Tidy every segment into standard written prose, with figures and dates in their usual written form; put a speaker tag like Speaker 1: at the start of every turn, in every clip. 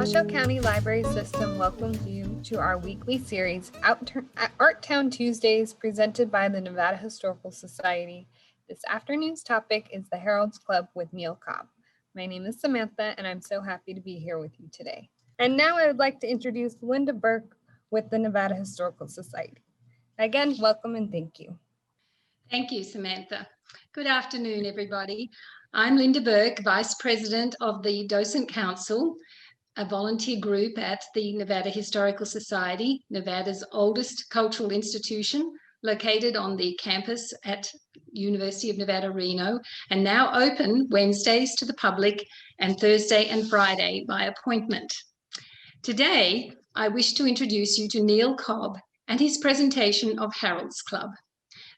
Speaker 1: Washoe County Library System welcomes you to our weekly series, Art Town Tuesdays, presented by the Nevada Historical Society. This afternoon's topic is the Herald's Club with Neal Cobb. My name is Samantha, and I'm so happy to be here with you today. And now I would like to introduce Linda Burke with the Nevada Historical Society. Again, welcome and thank you.
Speaker 2: Thank you, Samantha. Good afternoon, everybody. I'm Linda Burke, Vice President of the Docent Council, a volunteer group at the Nevada Historical Society, Nevada's oldest cultural institution, located on the campus at University of Nevada, Reno, and now open Wednesdays to the public and Thursday and Friday by appointment. Today, I wish to introduce you to Neal Cobb and his presentation of Herald's Club.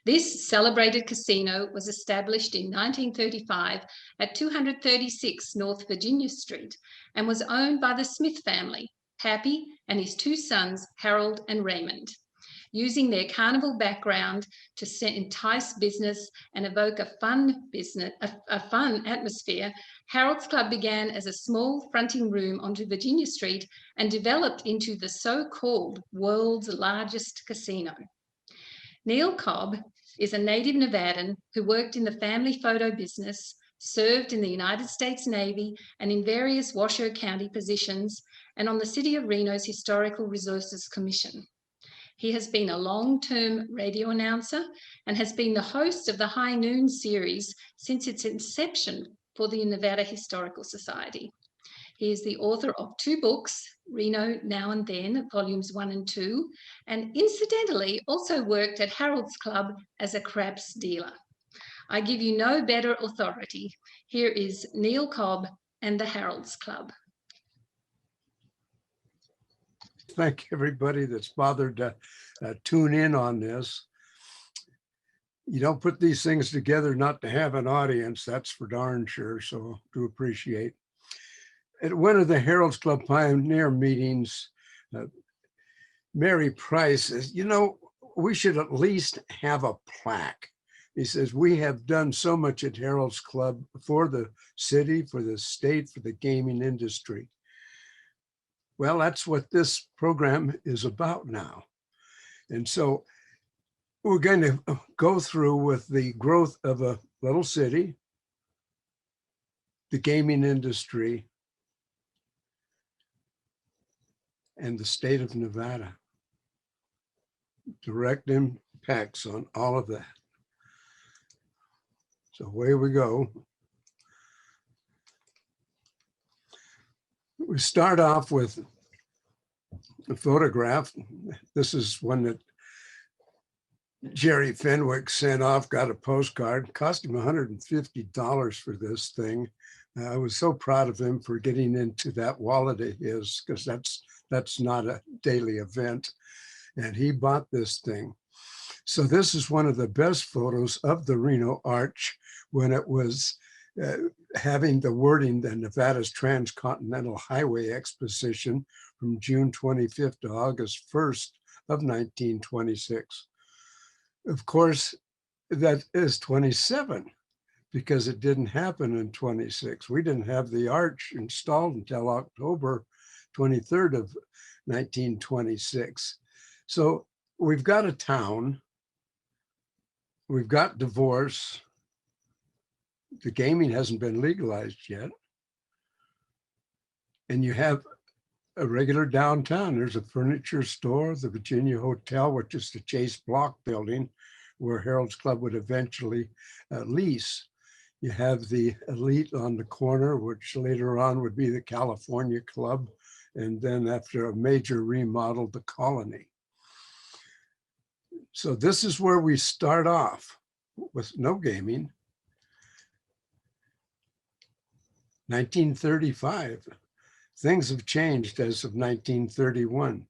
Speaker 2: This celebrated casino was established in 1935 at 236 North Virginia Street and was owned by the Smith family, Pappy and his two sons, Harold and Raymond. Using their carnival background to entice business and evoke a fun atmosphere, Harold's Club began as a small fronting room onto Virginia Street and developed into the so-called world's largest casino. Neal Cobb is a native Nevadan who worked in the family photo business, served in the United States Navy and in various Washoe County positions, and on the City of Reno's Historical Resources Commission. He has been a long-term radio announcer and has been the host of the High Noon series since its inception for the Nevada Historical Society. He is the author of two books, Reno Now and Then, volumes 1 and 2, and incidentally also worked at Harold's Club as a craps dealer. I give you no better authority. Here is Neal Cobb and the Harold's Club.
Speaker 3: Thank everybody that's bothered to tune in on this. You don't put these things together not to have an audience, that's for darn sure, so do appreciate. At one of the Herald's Club pioneer meetings, Mary Price says, you know, we should at least have a plaque. He says, we have done so much at Herald's Club for the city, for the state, for the gaming industry. Well, that's what this program is about now. And so we're going to go through with the growth of a little city, the gaming industry, and the state of Nevada. Direct impacts on all of that. So away we go. We start off with a photograph. This is one that Jerry Fenwick sent off, got a postcard, cost him $150 for this thing. I was so proud of him for getting into that wallet of his, because that's not a daily event. And he bought this thing. So this is one of the best photos of the Reno Arch when it was having the wording, the Nevada's Transcontinental Highway Exposition from June 25th to August 1st of 1926. Of course, that is 27 because it didn't happen in 26. We didn't have the arch installed until October 23rd of 1926. So we've got a town, we've got divorce, the gaming hasn't been legalized yet, and you have a regular downtown. There's a furniture store, the Virginia Hotel, which is the Chase Block building where Herald's Club would eventually lease. You have the Elite on the corner, which later on would be the California Club, and then after a major remodel, the Colony. So this is where we start off with no gaming. 1935, things have changed as of 1931.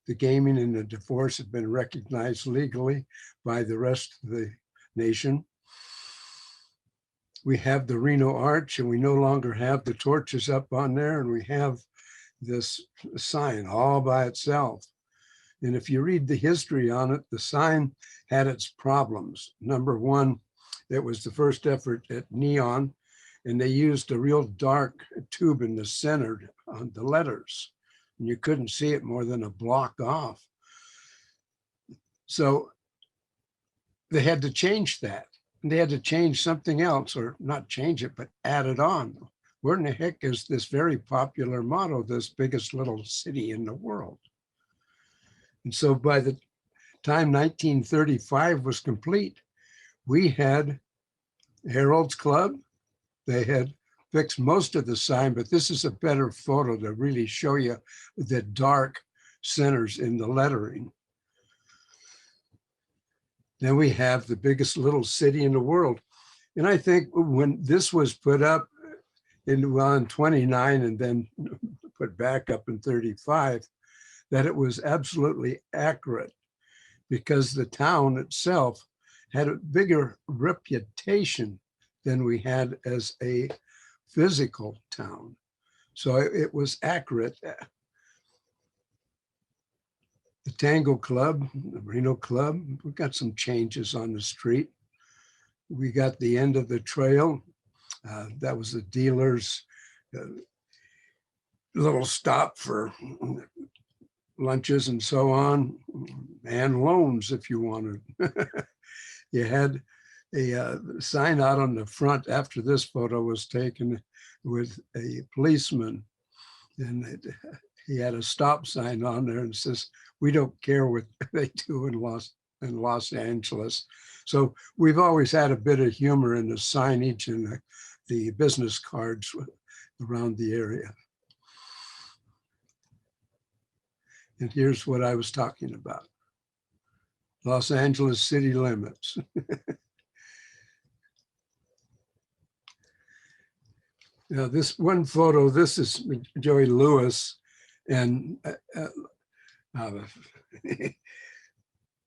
Speaker 3: The gaming and the divorce had been recognized legally by the rest of the nation. We have the Reno Arch, and we no longer have the torches up on there, and we have this sign all by itself. And if you read the history on it, the sign had its problems. Number one, it was the first effort at neon, and they used a real dark tube in the center on the letters, and you couldn't see it more than a block off. So they had to change that. And they had to change something else, or not change it, but add it on. Where in the heck is this very popular motto, this biggest little city in the world? And so by the time 1935 was complete, we had Herald's Club. They had fixed most of the sign, but this is a better photo to really show you the dark centers in the lettering. Then we have the biggest little city in the world. And I think when this was put up in 29 and then put back up in 35, that it was absolutely accurate, because the town itself had a bigger reputation than we had as a physical town. So it was accurate. The Tango Club, the Reno Club, we got some changes on the street. We got the end of the trail. That was the dealers' little stop for lunches and so on, and loans if you wanted. You had a sign out on the front after this photo was taken with a policeman, and he had a stop sign on there and says, "We don't care what they do in Los Angeles." So we've always had a bit of humor in the signage and the business cards around the area. And here's what I was talking about. Los Angeles city limits. Now this one photo, this is Joey Lewis and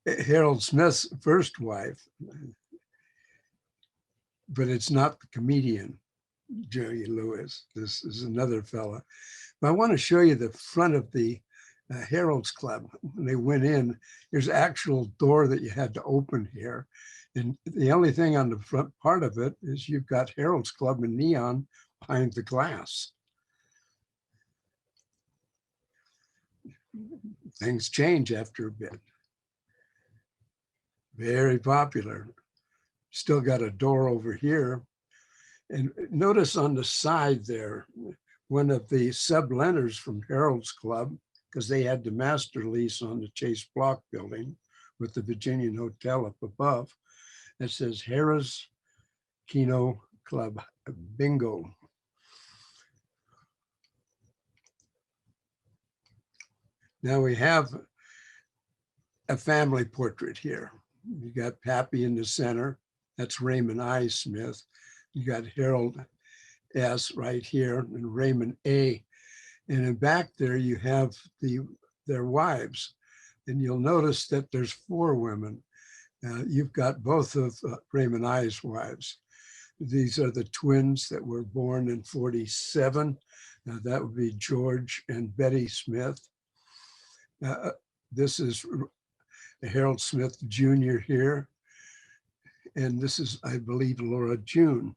Speaker 3: Harold Smith's first wife, but it's not the comedian Joey Lewis. This is another fella. But I want to show you the front of the Herald's Club. When they went in, there's an actual door that you had to open here. And the only thing on the front part of it is you've got Herald's Club in neon behind the glass. Things change after a bit. Very popular. Still got a door over here. And notice on the side there, one of the sub-lenders from Herald's Club, because they had the master lease on the Chase Block building with the Virginian Hotel up above, that says Harrah's Keno Club Bingo. Now we have a family portrait here. You got Pappy in the center. That's Raymond I. Smith. You got Harold S. right here and Raymond A. And in back there, you have their wives. And you'll notice that there's 4 women. You've got both of Raymond I.'s wives. These are the twins that were born in 47. That would be George and Betty Smith. This is Harold Smith Jr. here. And this is, I believe, Laura June.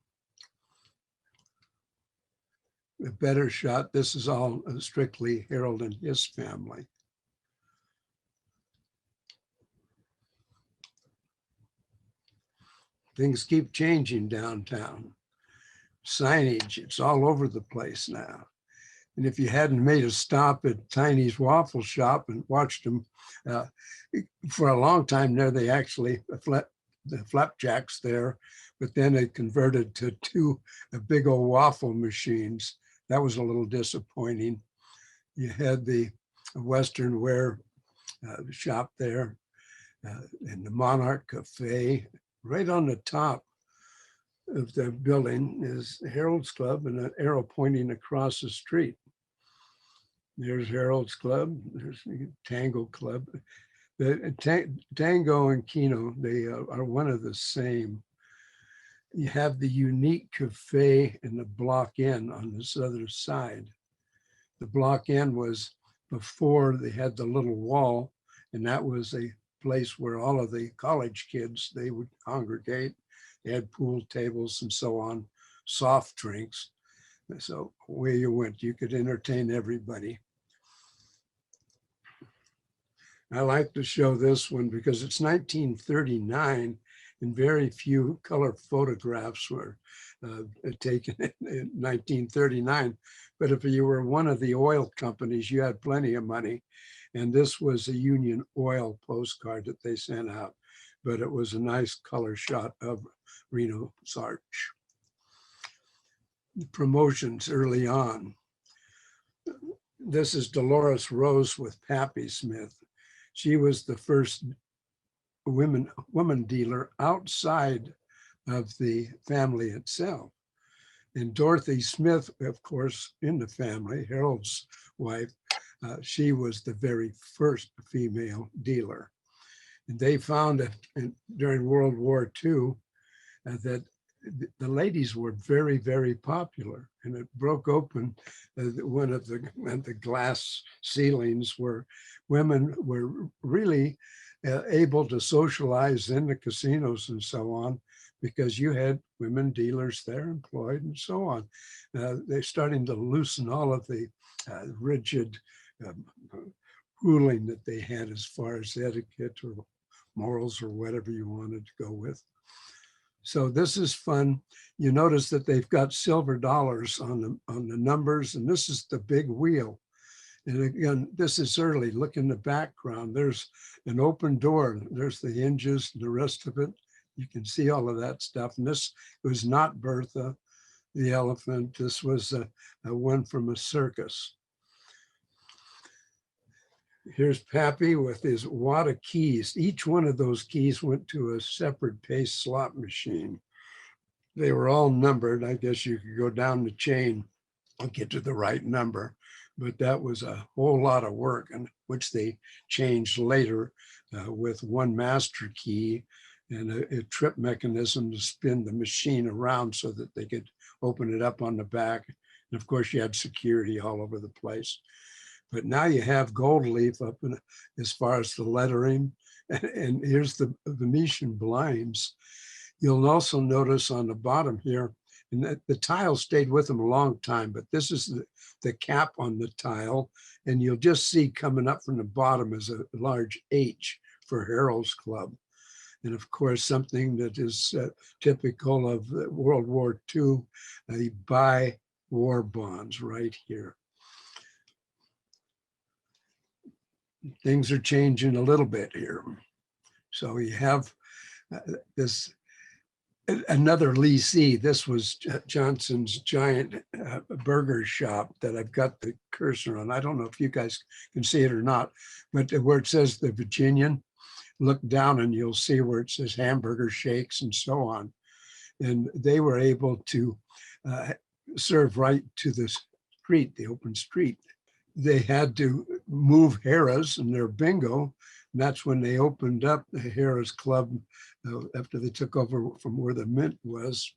Speaker 3: A better shot. This is all strictly Harold and his family. Things keep changing downtown. Signage, it's all over the place now. And if you hadn't made a stop at Tiny's Waffle Shop and watched them for a long time there, they actually the flapjacks there, but then they converted to 2 big old waffle machines. That was a little disappointing. You had the Western Wear shop there and the Monarch Cafe. Right on the top of the building is Harold's Club and an arrow pointing across the street. There's Harold's Club, there's the Tango Club. The Tango and Keno, they are one of the same. You have the unique cafe in the Block Inn on this other side. The Block Inn was before they had the little wall, and that was a place where all of the college kids, they would congregate. They had pool tables and so on. soft drinks. So where you went, you could entertain everybody. I like to show this one because it's 1939 and very few color photographs were taken in 1939. But if you were one of the oil companies, you had plenty of money. And this was a Union Oil postcard that they sent out. But it was a nice color shot of Reno's Arch. Promotions early on. This is Dolores Rose with Pappy Smith. She was the first woman dealer outside of the family itself. And Dorothy Smith, of course, in the family, Harold's wife, she was the very first female dealer. And they found that during World War II that the ladies were very, very popular, and it broke open one of the glass ceilings where women were really able to socialize in the casinos and so on, because you had women dealers there employed and so on. They're starting to loosen all of the rigid ruling that they had as far as etiquette or morals or whatever you wanted to go with. So this is fun. You notice that they've got silver dollars on the numbers, and this is the big wheel. And again, this is early. Look in the background. There's an open door. There's the hinges, the rest of it. You can see all of that stuff. And this was not Bertha, the elephant. This was a one from a circus. Here's Pappy with his wad of keys. Each one of those keys went to a separate pace slot machine. They were all numbered. I guess you could go down the chain and get to the right number, but that was a whole lot of work, and which they changed later with one master key and a trip mechanism to spin the machine around so that they could open it up on the back. And of course, you had security all over the place. But now you have gold leaf up in, as far as the lettering, and here's the Venetian blinds. You'll also notice on the bottom here, and that the tile stayed with them a long time, but this is the cap on the tile, and you'll just see coming up from the bottom is a large H for Harold's Club. And of course, something that is typical of World War II, they buy war bonds right here. Things are changing a little bit here. So you have this, another leasee. This was Johnson's giant burger shop that I've got the cursor on. I don't know if you guys can see it or not, but where it says the Virginian, look down and you'll see where it says hamburger shakes and so on. And they were able to serve right to the street, the open street. They had to move Harrah's and their bingo. And that's when they opened up the Harrah's Club after they took over from where the Mint was,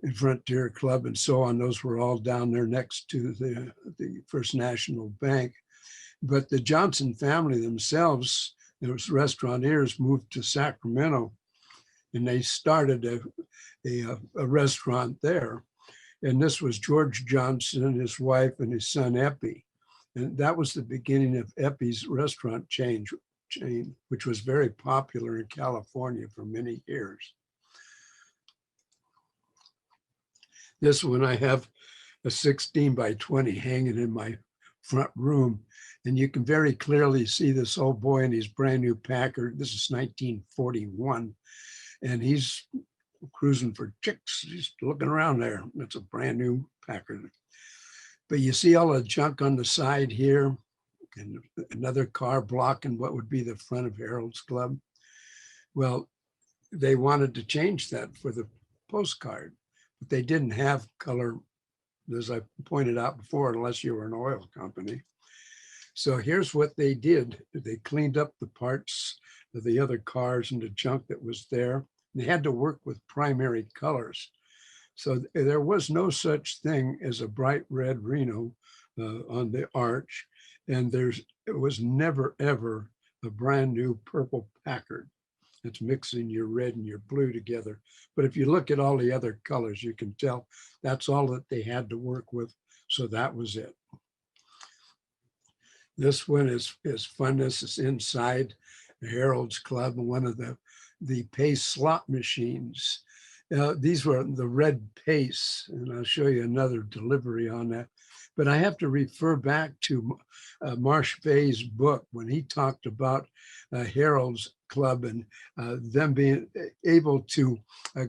Speaker 3: in Frontier Club and so on. Those were all down there next to the First National Bank. But the Johnson family themselves, those restaurateurs, moved to Sacramento, and they started a restaurant there. And this was George Johnson, his wife, and his son, Eppie. And that was the beginning of Eppie's restaurant chain, which was very popular in California for many years. This one, I have a 16 by 20 hanging in my front room. And you can very clearly see this old boy in his brand new Packard. This is 1941. And he's cruising for chicks. He's looking around there. It's a brand new Packard. But you see all the junk on the side here, and another car blocking what would be the front of Harold's Club. Well, they wanted to change that for the postcard, but they didn't have color, as I pointed out before, unless you were an oil company. So here's what they did. They cleaned up the parts of the other cars and the junk that was there. They had to work with primary colors. So there was no such thing as a bright red Reno on the arch. And it was never, ever a brand new purple Packard. It's mixing your red and your blue together. But if you look at all the other colors, you can tell that's all that they had to work with. So that was it. This one is fun. This is inside the Herald's Club, one of the pace slot machines. These were the red pace, and I'll show you another delivery on that. But I have to refer back to Marsh Fay's book when he talked about Herald's Club and them being able to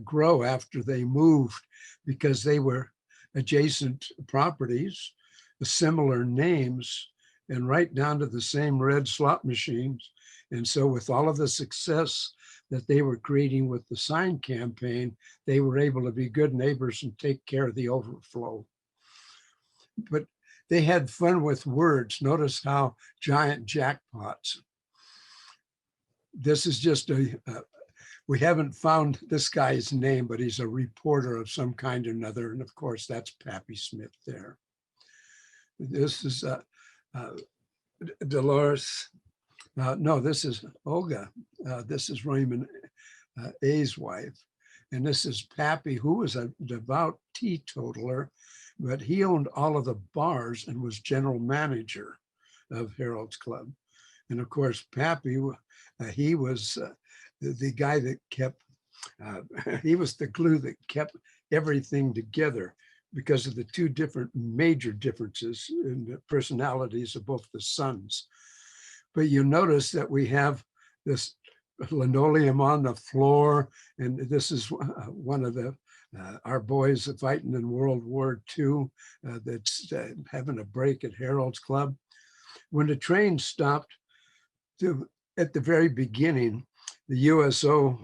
Speaker 3: grow after they moved because they were adjacent properties, similar names, and right down to the same red slot machines. And so with all of the success that they were creating with the sign campaign, they were able to be good neighbors and take care of the overflow. But they had fun with words. Notice how giant jackpots. This is just we haven't found this guy's name, but he's a reporter of some kind or another. And of course, that's Pappy Smith there. This is Dolores. No, this is Olga. This is Raymond A's wife. And this is Pappy, who was a devout teetotaler, but he owned all of the bars and was general manager of Herald's Club. And of course, Pappy, he was the guy that kept, he was the glue that kept everything together because of the two different major differences in the personalities of both the sons. But you notice that we have this linoleum on the floor, and this is one of the our boys fighting in World War II that's having a break at Herald's Club. When the train stopped at the very beginning, the USO,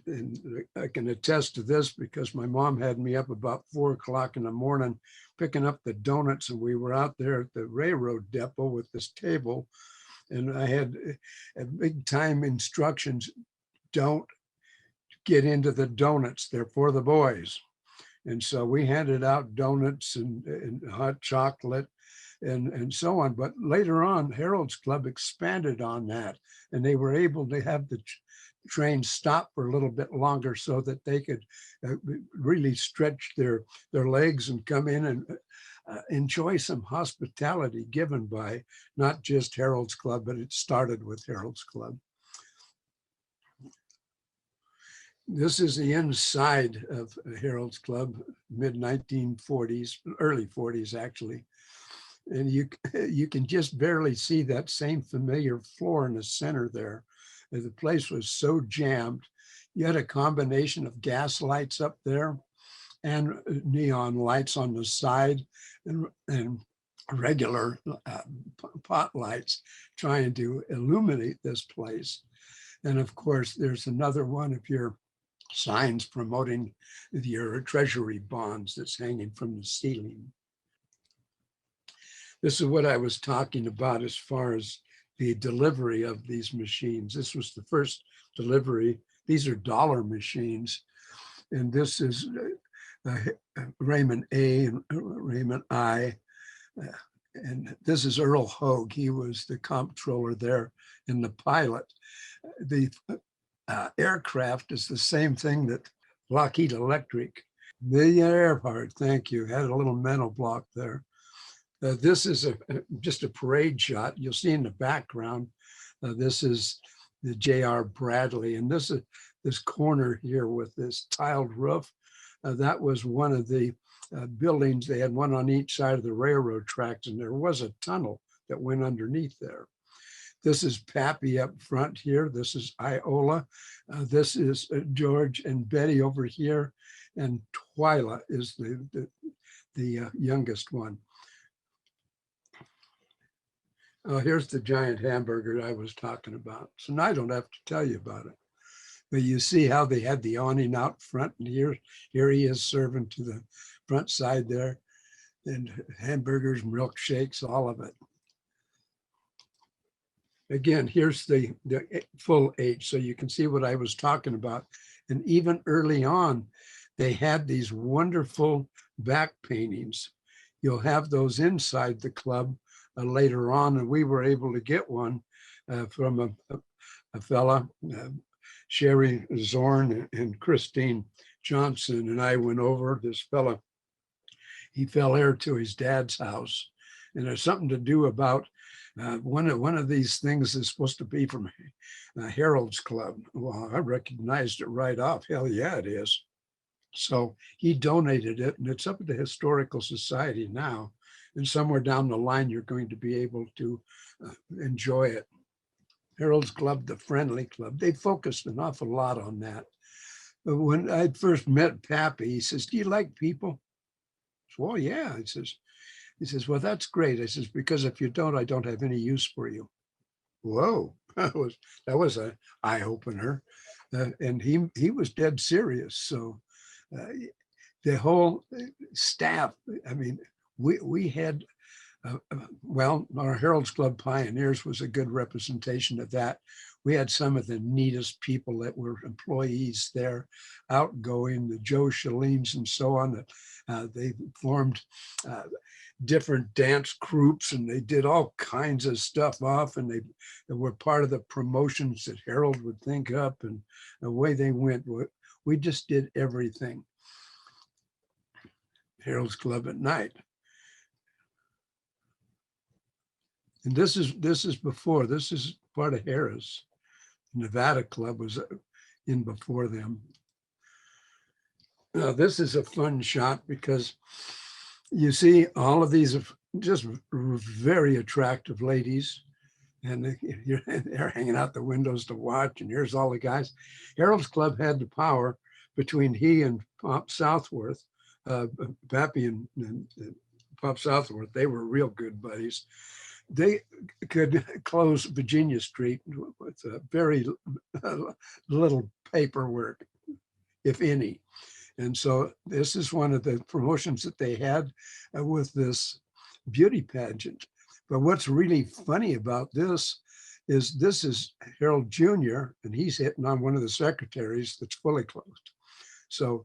Speaker 3: and I can attest to this because my mom had me up about 4 o'clock in the morning picking up the donuts, and we were out there at the railroad depot with this table, and I had big time instructions: don't get into the donuts, they're for the boys. And so we handed out donuts and hot chocolate and so on. But later on, Herald's Club expanded on that, and they were able to have the train stop for a little bit longer so that they could really stretch their legs and come in and enjoy some hospitality given by not just Herald's Club, but it started with Herald's Club. This is the inside of Herald's Club, mid-1940s, early 40s actually. And you can just barely see that same familiar floor in the center there. The place was so jammed. You had a combination of gas lights up there and neon lights on the side and regular pot lights trying to illuminate this place. And of course, there's another one of your signs promoting your treasury bonds that's hanging from the ceiling. This is what I was talking about as far as the delivery of these machines. This was the first delivery. These are dollar machines. And this is Raymond A. and Raymond I. And this is Earl Hogue. He was the comptroller there and the pilot. The aircraft is the same thing that Lockheed Electric. Amelia Earhart, thank you. Had a little mental block there. This is just a parade shot. You'll see in the background, this is the J.R. Bradley. And this corner here with this tiled roof, that was one of the buildings. They had one on each side of the railroad tracks, and there was a tunnel that went underneath there. This is Pappy up front here. This is Iola. This is George and Betty over here. And Twyla is the youngest one. Here's the giant hamburger I was talking about. So now I don't have to tell you about it. But you see how they had the awning out front, and here he is serving to the front side there, and hamburgers, milkshakes, all of it. Again, here's the full H, so you can see what I was talking about. And even early on, they had these wonderful back paintings. You'll have those inside the club later on, and we were able to get one from a fella Sherry Zorn and Christine Johnson and I went over. This fella, he fell heir to his dad's house, and there's something to do about one of these things is supposed to be from Harold's Club. Well, I recognized it right off. Hell yeah, it is. So he donated it, and it's up at the Historical Society now. And somewhere down the line, you're going to be able to enjoy it. Harold's Club, the Friendly Club, they focused an awful lot on that. But when I first met Pappy, he says, "Do you like people?" Well, yeah. He says, "Well, that's great." I says, "Because if you don't, I don't have any use for you." Whoa, that was an eye opener, and he was dead serious. So uh, the whole staff. I mean, we had. Well, our Herald's Club Pioneers was a good representation of that. We had some of the neatest people that were employees there, outgoing, the Joe Shalines and so on. That they formed different dance groups, and they did all kinds of stuff off, and they were part of the promotions that Harold would think up, and the way they went, we just did everything. Harold's Club at night. And this is before, this is part of Harris. Nevada Club was in before them. Now, this is a fun shot because you see all of these just very attractive ladies, and they're hanging out the windows to watch, and here's all the guys. Harold's Club had the power between he and Pop Southworth, Pappy and Pop Southworth. They were real good buddies. They could close Virginia Street with very little paperwork, if any. And so this is one of the promotions that they had with this beauty pageant. But what's really funny about this is Harold Jr., and he's hitting on one of the secretaries that's fully closed. So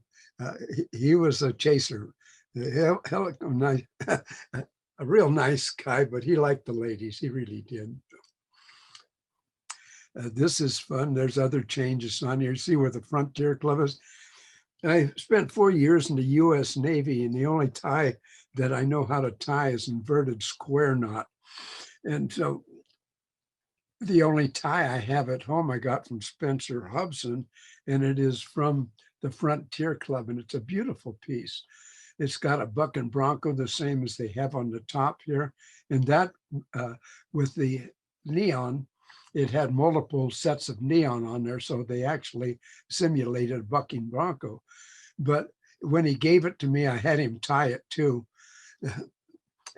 Speaker 3: he was a chaser. A real nice guy, but he liked the ladies. He really did. This is fun. There's other changes on here. See where the Frontier Club is. I spent 4 years in the U.S. Navy, and the only tie that I know how to tie is inverted square knot. And so the only tie I have at home I got from Spencer Hubson, and it is from the Frontier Club, and it's a beautiful piece. It's got a buck and bronco, the same as they have on the top here. And that with the neon, it had multiple sets of neon on there. So they actually simulated a bucking bronco. But when he gave it to me, I had him tie it too.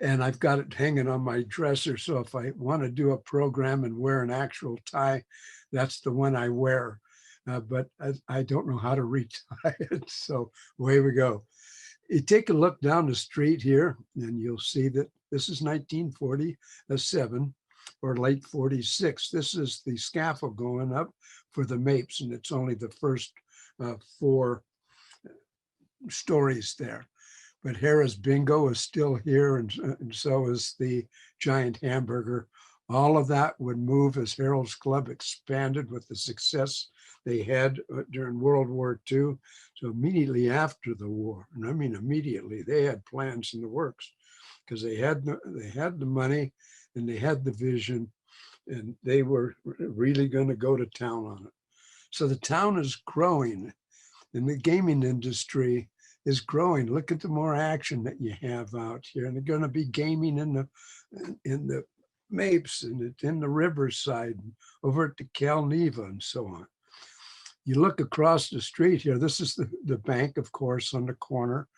Speaker 3: And I've got it hanging on my dresser. So if I want to do a program and wear an actual tie, that's the one I wear. But I don't know how to retie it. So away we go. You take a look down the street here, and you'll see that this is 1947 or late 46. This is the scaffold going up for the Mapes, and it's only the first 4 stories there. But Harrah's Bingo is still here, and so is the Giant Hamburger. All of that would move as Harold's Club expanded with the success they had during World War II. So immediately after the war, and I mean immediately, they had plans in the works because they had the money and they had the vision, and they were really going to go to town on it. So the town is growing, and the gaming industry is growing. Look at the more action that you have out here, and they're going to be gaming in the Mapes and in the Riverside, and over at the Cal Neva and so on. You look across the street here, this is the bank, of course, on the corner.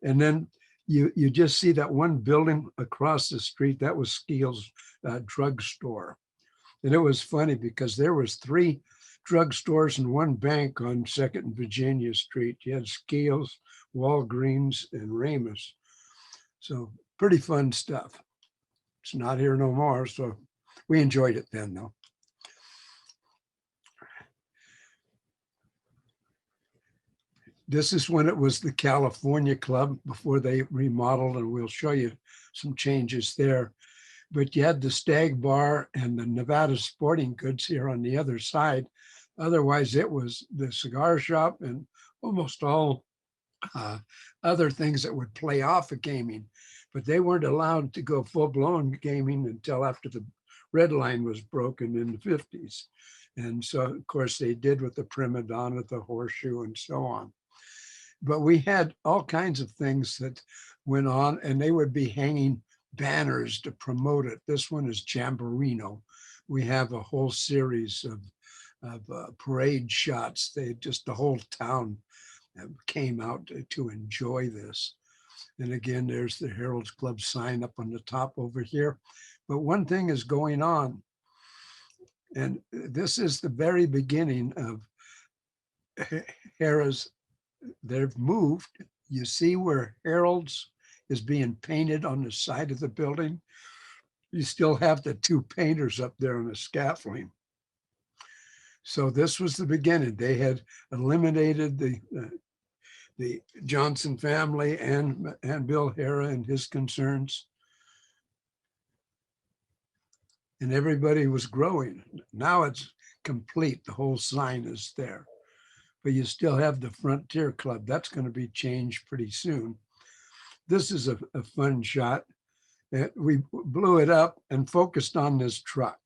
Speaker 3: And then you just see that one building across the street, that was Skeel's drugstore. And it was funny because there was 3 drugstores and 1 bank on 2nd and Virginia Street. You had Skeel's, Walgreens, and Ramus. So pretty fun stuff. It's not here no more, so we enjoyed it then, though. This is when it was the California Club before they remodeled, and we'll show you some changes there. But you had the Stag Bar and the Nevada Sporting Goods here on the other side. Otherwise, it was the cigar shop and almost all other things that would play off of gaming, but they weren't allowed to go full-blown gaming until after the red line was broken in the 50s. And so, of course, they did with the prima donna, the horseshoe, and so on. But we had all kinds of things that went on, and they would be hanging banners to promote it. This one is Jamborino. We have a whole series of parade shots. They just, the whole town came out to enjoy this. And again, there's the Herald's Club sign up on the top over here. But one thing is going on, and this is the very beginning of Harrah's. They've moved. You see where Herald's is being painted on the side of the building. You still have the two painters up there on the scaffolding. So this was the beginning. They had eliminated the Johnson family and Bill Harrah and his concerns. And everybody was growing. Now it's complete. The whole sign is there. But you still have the Frontier Club. That's going to be changed pretty soon. This is a fun shot. We blew it up and focused on this truck.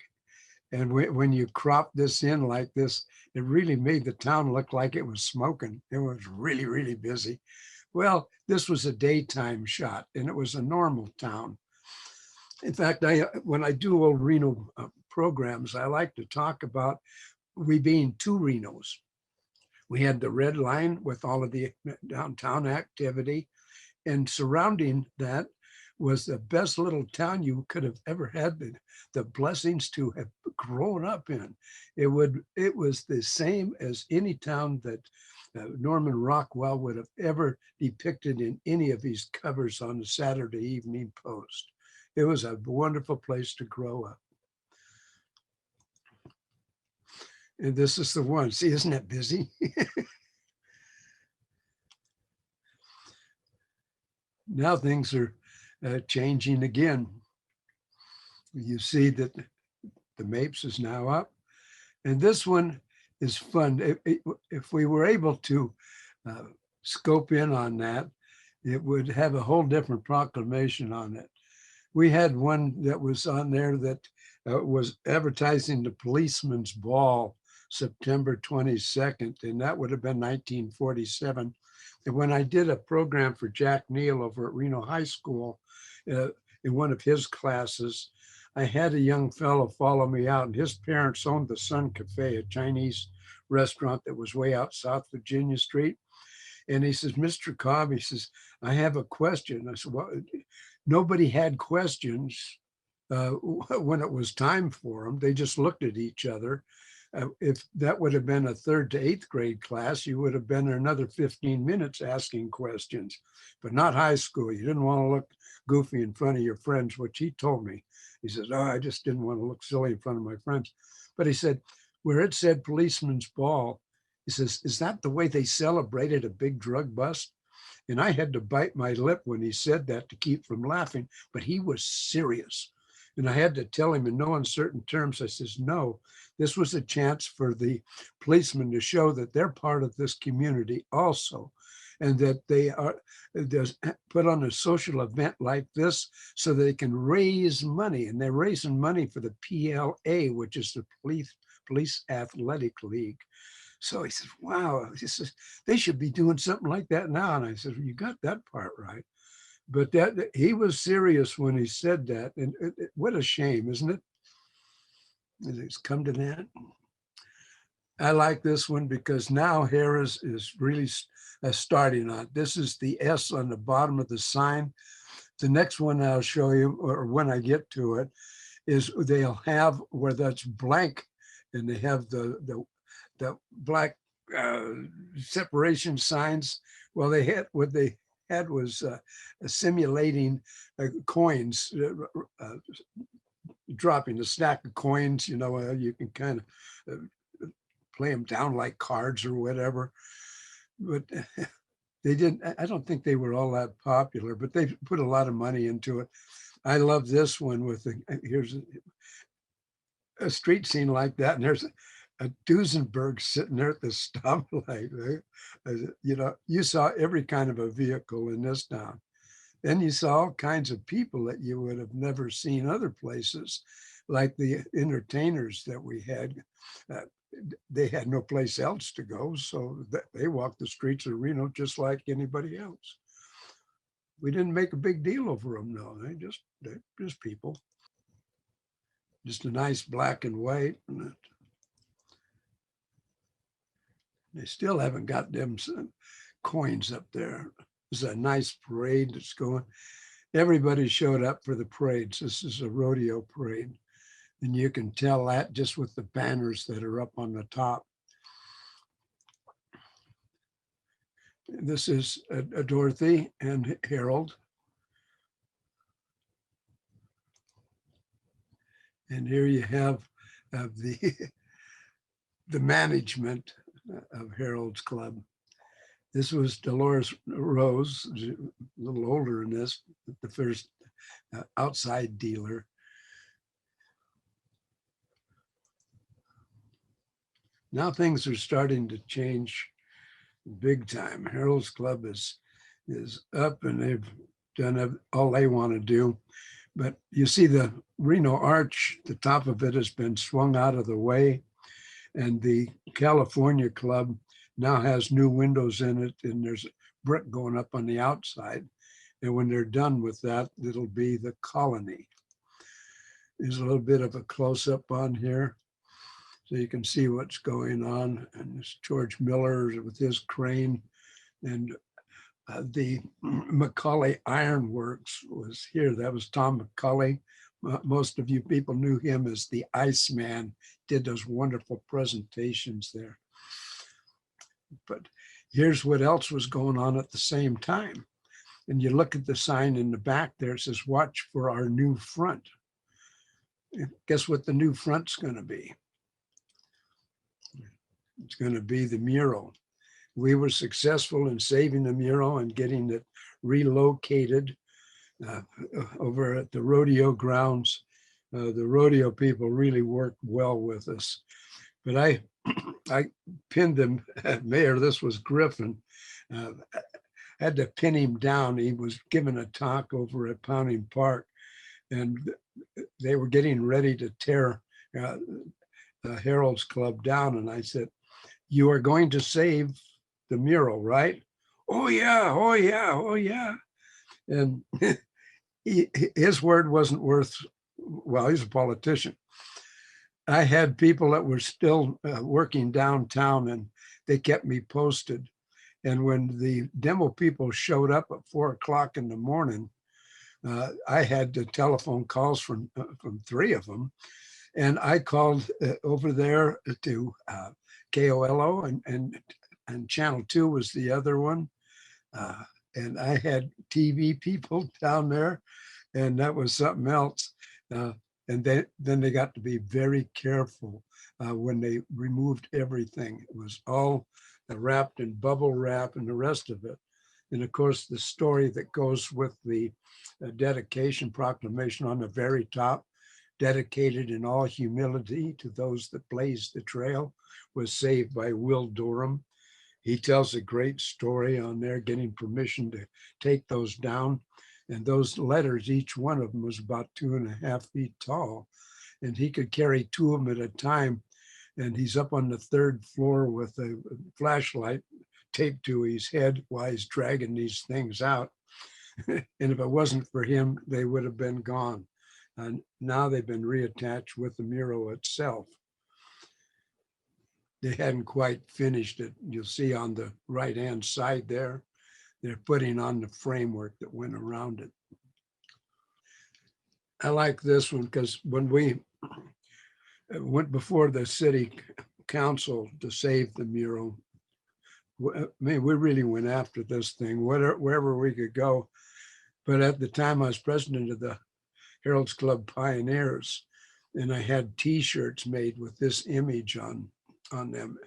Speaker 3: And when you crop this in like this, it really made the town look like it was smoking. It was really, really busy. Well, this was a daytime shot, and it was a normal town. In fact, when I do old Reno programs, I like to talk about we being two Renos. We had the red line with all of the downtown activity, and surrounding that was the best little town you could have ever had the blessings to have grown up in. It was the same as any town that Norman Rockwell would have ever depicted in any of his covers on the Saturday Evening Post. It was a wonderful place to grow up. And this is the one. See, isn't it busy? Now things are changing again. You see that the Mapes is now up. And this one is fun. If we were able to scope in on that, it would have a whole different proclamation on it. We had one that was on there that was advertising the Policeman's Ball, September 22nd, and that would have been 1947. And when I did a program for Jack Neal over at Reno High School, in one of his classes, I had a young fellow follow me out, and his parents owned the Sun Cafe, a Chinese restaurant that was way out South Virginia Street. And he says, Mr. Cobb, he says, I have a question. I said, well, nobody had questions when it was time for them. They just looked at each other. If that would have been a 3rd to 8th grade class, you would have been there another 15 minutes asking questions, but not high school. You didn't want to look goofy in front of your friends, which he told me. He says, oh, I just didn't want to look silly in front of my friends. But he said, where it said Policeman's Ball, he says, is that the way they celebrated a big drug bust? And I had to bite my lip when he said that to keep from laughing, but he was serious. And I had to tell him in no uncertain terms, I says, no, this was a chance for the policemen to show that they're part of this community also, and that they are put on a social event like this so they can raise money. And they're raising money for the PLA, which is the Police Athletic League. So he says, wow, he says, they should be doing something like that now. And I said, well, you got that part right. But that he was serious when he said that. And what a shame, isn't it? It's come to that. I like this one because now Harrah's is really starting on. This is the S on the bottom of the sign. The next one I'll show you, or when I get to it, is they'll have where that's blank, and they have the black separation signs. Well, they had what they had was simulating coins, dropping a stack of coins. You know, you can kind of play them down like cards or whatever. But they didn't. I don't think they were all that popular, but they put a lot of money into it. I love this one with here's a street scene like that, and there's a Duesenberg sitting there at the stoplight. You know, you saw every kind of a vehicle in this town. Then you saw all kinds of people that you would have never seen other places, like the entertainers that we had. Uh, they had no place else to go, so they walked the streets of Reno just like anybody else. We didn't make a big deal over them, no. They're just people. Just a nice black and white. And they still haven't got them coins up there. There's a nice parade that's going. Everybody showed up for the parades. This is a rodeo parade. And you can tell that just with the banners that are up on the top. This is a Dorothy and Harold. And here you have the management of Harold's Club. This was Dolores Rose, a little older in this, the first outside dealer. Now things are starting to change big time. Harold's Club is up and they've done all they want to do. But you see the Reno Arch, the top of it has been swung out of the way. And the California Club now has new windows in it, and there's brick going up on the outside. And when they're done with that, it'll be the Colony. There's a little bit of a close-up on here, so you can see what's going on. And it's George Miller with his crane, and the McCauley Iron Works was here. That was Tom McCauley. Most of you people knew him as the Iceman, did those wonderful presentations there. But here's what else was going on at the same time. And you look at the sign in the back there, it says, watch for our new front. And guess what the new front's going to be? It's going to be the mural. We were successful in saving the mural and getting it relocated over at the rodeo grounds. The rodeo people really worked well with us. But I pinned him, Mayor, this was Griffin. Had to pin him down. He was giving a talk over at Pounding Park, and they were getting ready to tear the Harold's Club down. And I said, you are going to save the mural, right? Oh yeah, oh yeah, oh yeah. And his word wasn't worth, well, he's a politician. I had people that were still working downtown, and they kept me posted. And when the demo people showed up at 4 o'clock in the morning, I had the telephone calls from 3 of them. And I called over there to KOLO, and Channel 2 was the other one. And I had TV people down there, and that was something else. And then they got to be very careful when they removed everything. It was all wrapped in bubble wrap and the rest of it. And of course, the story that goes with the dedication proclamation on the very top, dedicated in all humility to those that blazed the trail, was saved by Will Durham. He tells a great story on there, getting permission to take those down. And those letters, each one of them was about 2.5 feet tall. And he could carry 2 of them at a time. And he's up on the 3rd floor with a flashlight taped to his head while he's dragging these things out. And if it wasn't for him, they would have been gone. And now they've been reattached with the mural itself. They hadn't quite finished it. You'll see on the right-hand side there, they're putting on the framework that went around it. I like this one because when we went before the city council to save the mural, I mean, we really went after this thing, wherever we could go. But at the time, I was president of the Harold's Club Pioneers, and I had T-shirts made with this image on them.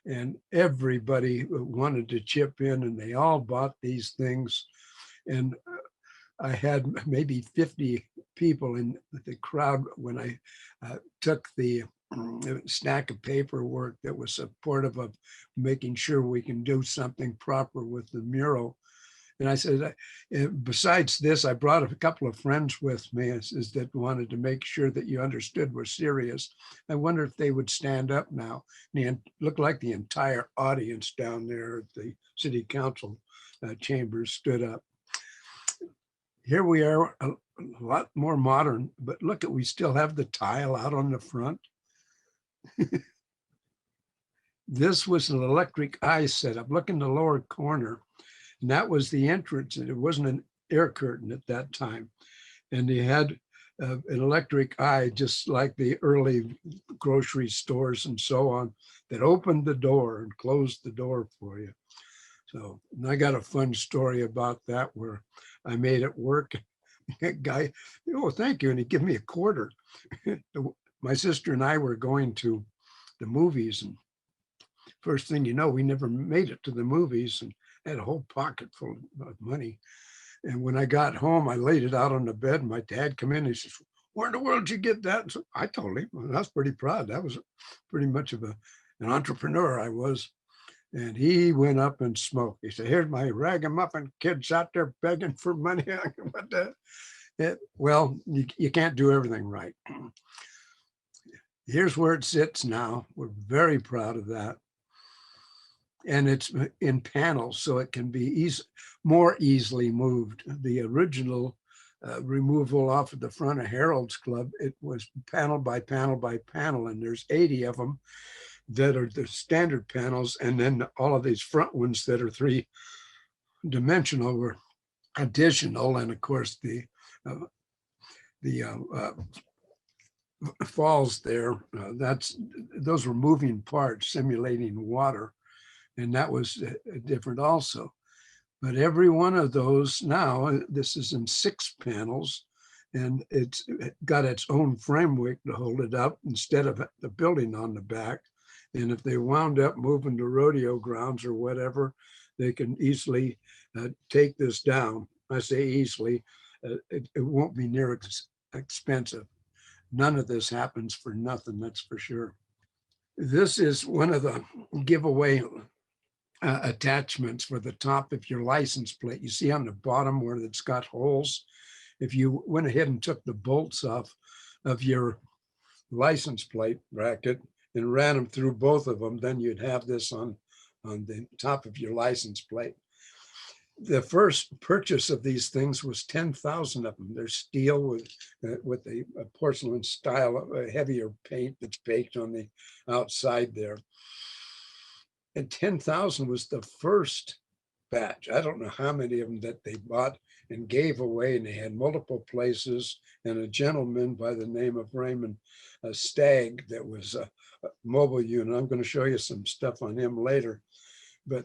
Speaker 3: And everybody wanted to chip in, and they all bought these things. And I had maybe 50 people in the crowd when I took the stack of paperwork that was supportive of making sure we can do something proper with the mural. And I said, besides this, I brought a couple of friends with me that wanted to make sure that you understood we're serious. I wonder if they would stand up now. And it looked like the entire audience down there at the city council chambers stood up. Here we are, a lot more modern, but look at, we still have the tile out on the front. This was an electric eye setup. Look in the lower corner. And that was the entrance. And it wasn't an air curtain at that time. And they had an electric eye, just like the early grocery stores and so on, that opened the door and closed the door for you. So, and I got a fun story about that where I made it work. Guy, oh, thank you. And he gave me a quarter. My sister and I were going to the movies, and first thing you know, we never made it to the movies and had a whole pocket full of money. And when I got home, I laid it out on the bed, and my dad come in and he says, "Where in the world did you get that?" So I told him, and I was pretty proud. That was pretty much of an entrepreneur I was. And he went up and smoked. He said, "Here's my ragamuffin kids out there begging for money." What the? Well, you can't do everything right. Here's where it sits now. We're very proud of that. And it's in panels, so it can be more easily moved. The original removal off of the front of Harold's Club, it was panel by panel by panel, and there's 80 of them that are the standard panels, and then all of these front ones that are 3-dimensional were additional, and of course the falls there, those were moving parts simulating water, and that was different also. But every one of those now, this is in 6 panels, and it's got its own framework to hold it up instead of the building on the back. And if they wound up moving to rodeo grounds or whatever, they can easily take this down. I say easily, it won't be near expensive. None of this happens for nothing, that's for sure. This is one of the giveaway attachments for the top of your license plate. You see on the bottom where it's got holes. If you went ahead and took the bolts off of your license plate bracket and ran them through both of them, then you'd have this on the top of your license plate. The first purchase of these things was 10,000 of them. They're steel with a porcelain style of a heavier paint that's baked on the outside there. And 10,000 was the first batch. I don't know how many of them that they bought and gave away, and they had multiple places. And a gentleman by the name of Raymond Stagg that was a mobile unit. I'm going to show you some stuff on him later. But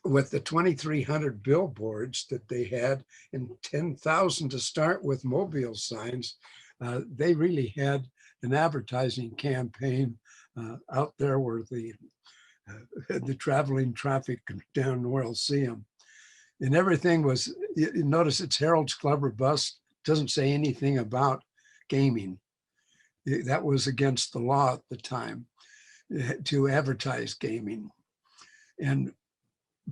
Speaker 3: with the 2,300 billboards that they had and 10,000 to start with mobile signs, they really had an advertising campaign out there where the traveling traffic down Royal see them. And everything was, you notice it's Harold's Club or Bust, doesn't say anything about gaming. That was against the law at the time to advertise gaming. And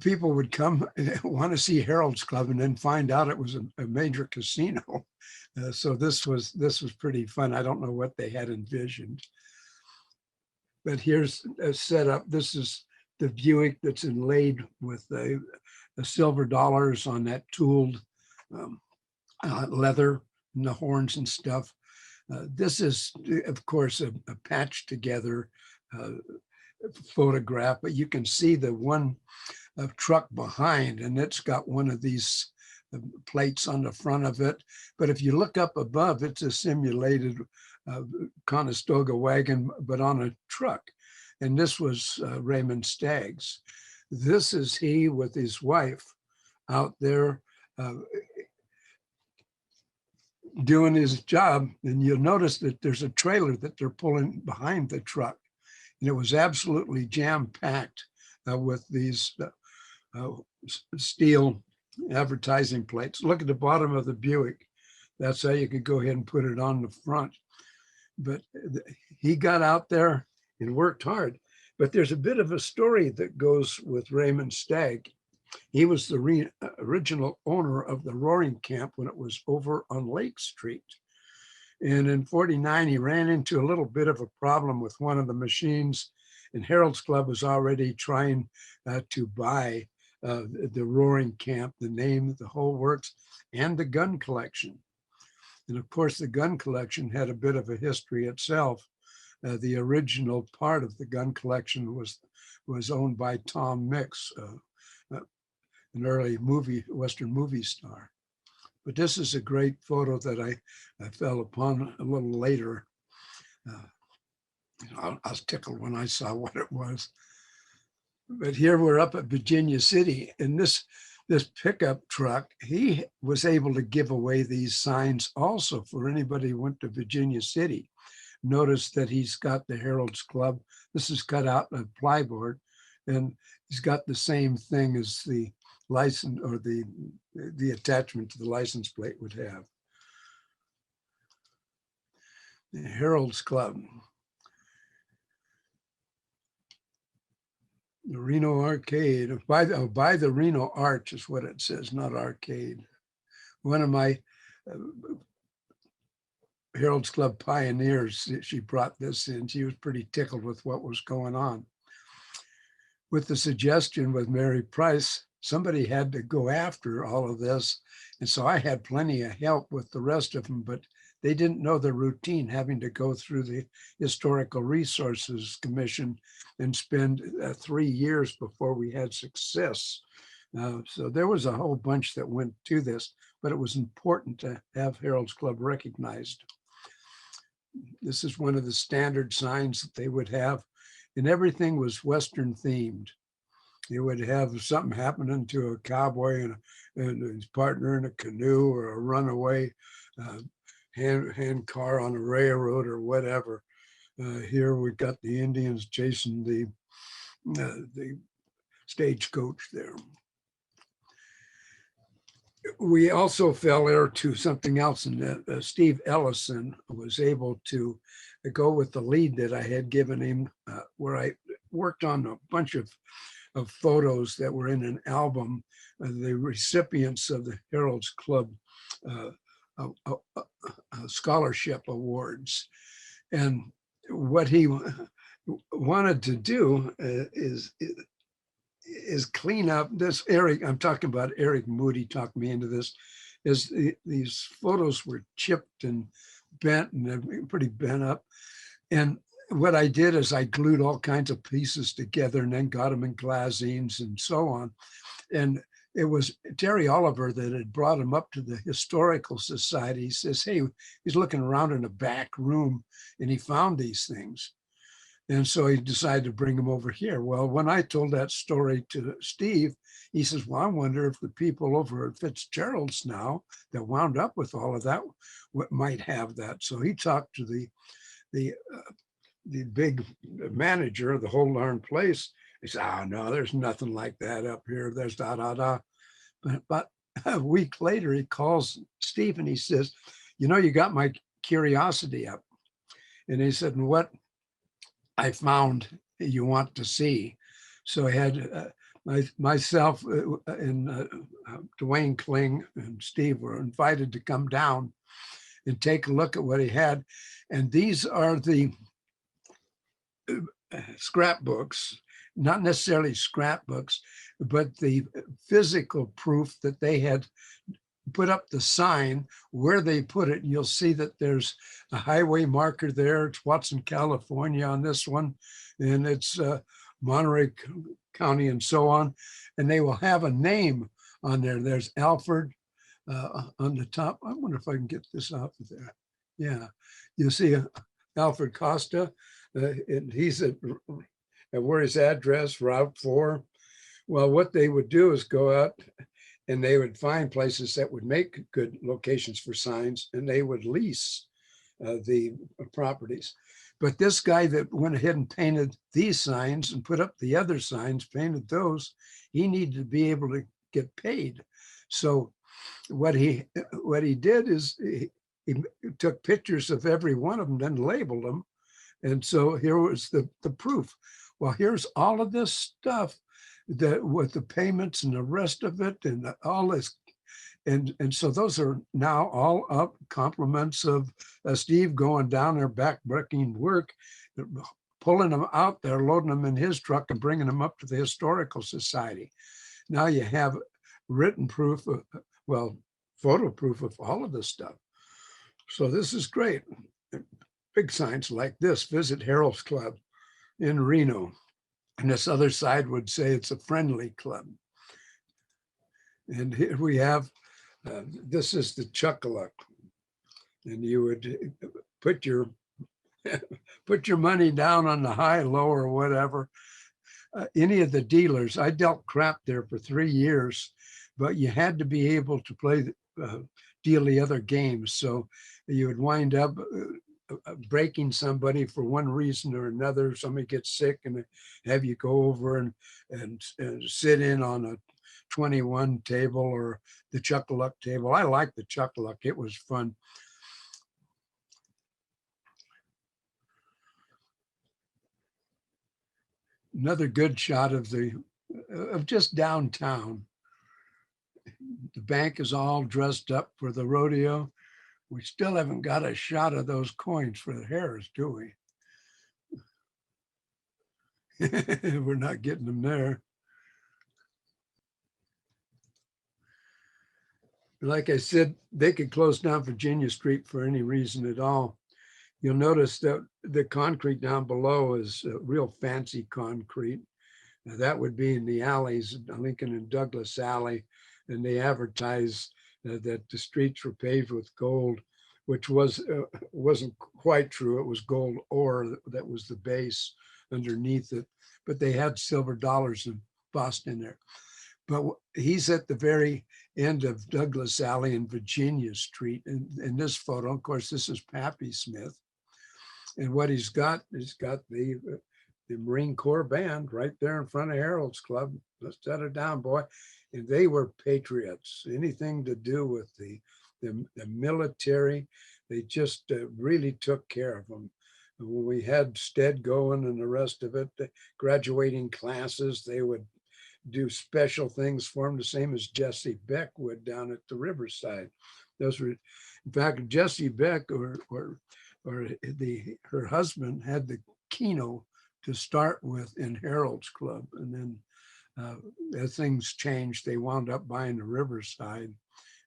Speaker 3: people would come and want to see Harold's Club and then find out it was a major casino. So this was pretty fun. I don't know what they had envisioned. But here's a setup. This is the Buick that's inlaid with the silver dollars on that tooled leather and the horns and stuff. This is, of course, a patched together photograph, but you can see the one truck behind, and it's got one of these plates on the front of it. But if you look up above, it's a simulated Conestoga wagon, but on a truck. And this was Raymond Stagg's. This is he with his wife out there doing his job. And you'll notice that there's a trailer that they're pulling behind the truck. And it was absolutely jam-packed with these steel advertising plates. Look at the bottom of the Buick. That's how you could go ahead and put it on the front. but he got out there and worked hard. But there's a bit of a story that goes with Raymond Stagg. He was the original owner of the Roaring Camp when it was over on Lake Street. And in 49, he ran into a little bit of a problem with one of the machines, and Harold's Club was already trying to buy the Roaring Camp, the name, the whole works, and the gun collection. And of course, the gun collection had a bit of a history itself. The original part of the gun collection was owned by Tom Mix, an early Western movie star. But this is a great photo that I fell upon a little later. I was tickled when I saw what it was. But here we're up at Virginia City, and this pickup truck, he was able to give away these signs also for anybody who went to Virginia City. Notice that he's got the Herald's Club. This is cut out of plyboard, and he's got the same thing as the license or the attachment to the license plate would have. The Herald's Club. The Reno Arcade, by the Reno Arch is what it says, not arcade. One of my Herald's Club pioneers, she brought this in. She was pretty tickled with what was going on. With the suggestion with Mary Price, somebody had to go after all of this. And so I had plenty of help with the rest of them, but they didn't know the routine, having to go through the Historical Resources Commission and spend 3 years before we had success. So there was a whole bunch that went to this, but it was important to have Herald's Club recognized. This is one of the standard signs that they would have, and everything was Western themed. You would have something happening to a cowboy and his partner in a canoe, or a runaway hand car on a railroad or whatever. Here we got the Indians chasing the stagecoach there. We also fell heir to something else, and Steve Ellison was able to go with the lead that I had given him, where I worked on a bunch of photos that were in an album, the recipients of the Herald's Club scholarship awards. And what he wanted to do is clean up this. Eric, I'm talking about Eric Moody talked me into this, is these photos were chipped and bent and pretty bent up. And what I did is I glued all kinds of pieces together and then got them in glassines and so on. And it was Terry Oliver that had brought him up to the Historical Society. He says, hey, he's looking around in a back room and he found these things. And so he decided to bring them over here. Well, when I told that story to Steve, he says, well, I wonder if the people over at Fitzgerald's now that wound up with all of that might have that. So he talked to the big manager of the whole darn place. He said, oh, no, there's nothing like that up here. There's da. But a week later, he calls Steve and he says, you know, you got my curiosity up. And he said, and what I found you want to see. So I had myself and Dwayne Kling and Steve were invited to come down and take a look at what he had. And these are the scrapbooks, not necessarily scrapbooks, but the physical proof that they had put up the sign where they put it. You'll see that there's a highway marker there. It's Watson, California on this one, and it's Monterey County and so on. And they will have a name on there. There's Alfred on the top. I wonder if I can get this off of there. Yeah, you see Alfred Costa, and he's at where his address, Route 4. Well, what they would do is go out and they would find places that would make good locations for signs, and they would lease the properties. But this guy that went ahead and painted these signs and put up the other signs, painted those, he needed to be able to get paid. So what he did is he took pictures of every one of them, then labeled them. And so here was the proof. Well, here's all of this stuff that with the payments and the rest of it and all this. And so those are now all up, compliments of Steve going down there, backbreaking work, pulling them out there, loading them in his truck and bringing them up to the Historical Society. Now you have written proof of, well, photo proof of all of this stuff. So this is great. Big signs like this: visit Harold's Club in Reno. And this other side would say it's a friendly club. And here we have, this is the Chuckaluck. And you would put your put your money down on the high, low, or whatever. Any of the dealers, I dealt crap there for 3 years, but you had to be able to play, deal the other games. So you would wind up breaking somebody for one reason or another. Somebody gets sick and have you go over and sit in on a 21 table or the Chuckaluck table. I like the Chuckaluck. It was fun. Another good shot of just downtown. The bank is all dressed up for the rodeo. We still haven't got a shot of those coins for the Harris, do we? We're not getting them there. Like I said, they could close down Virginia Street for any reason at all. You'll notice that the concrete down below is real fancy concrete. Now, that would be in the alleys, Lincoln and Douglas Alley, and they advertise that the streets were paved with gold, which wasn't quite true. It was gold ore that was the base underneath it, but they had silver dollars embossed in there. But he's at the very end of Douglas Alley and Virginia Street in this photo. Of course, this is Pappy Smith. And what he's got the Marine Corps band right there in front of Harold's Club. Let's set it down, boy. And they were patriots. Anything to do with the military, they just really took care of them. When we had Stead going and the rest of it, the graduating classes, they would do special things for them, the same as Jesse Beck would down at the Riverside. Those were, in fact, Jesse Beck or her husband had the Keno to start with in Harold's Club. And then as things changed, they wound up buying the Riverside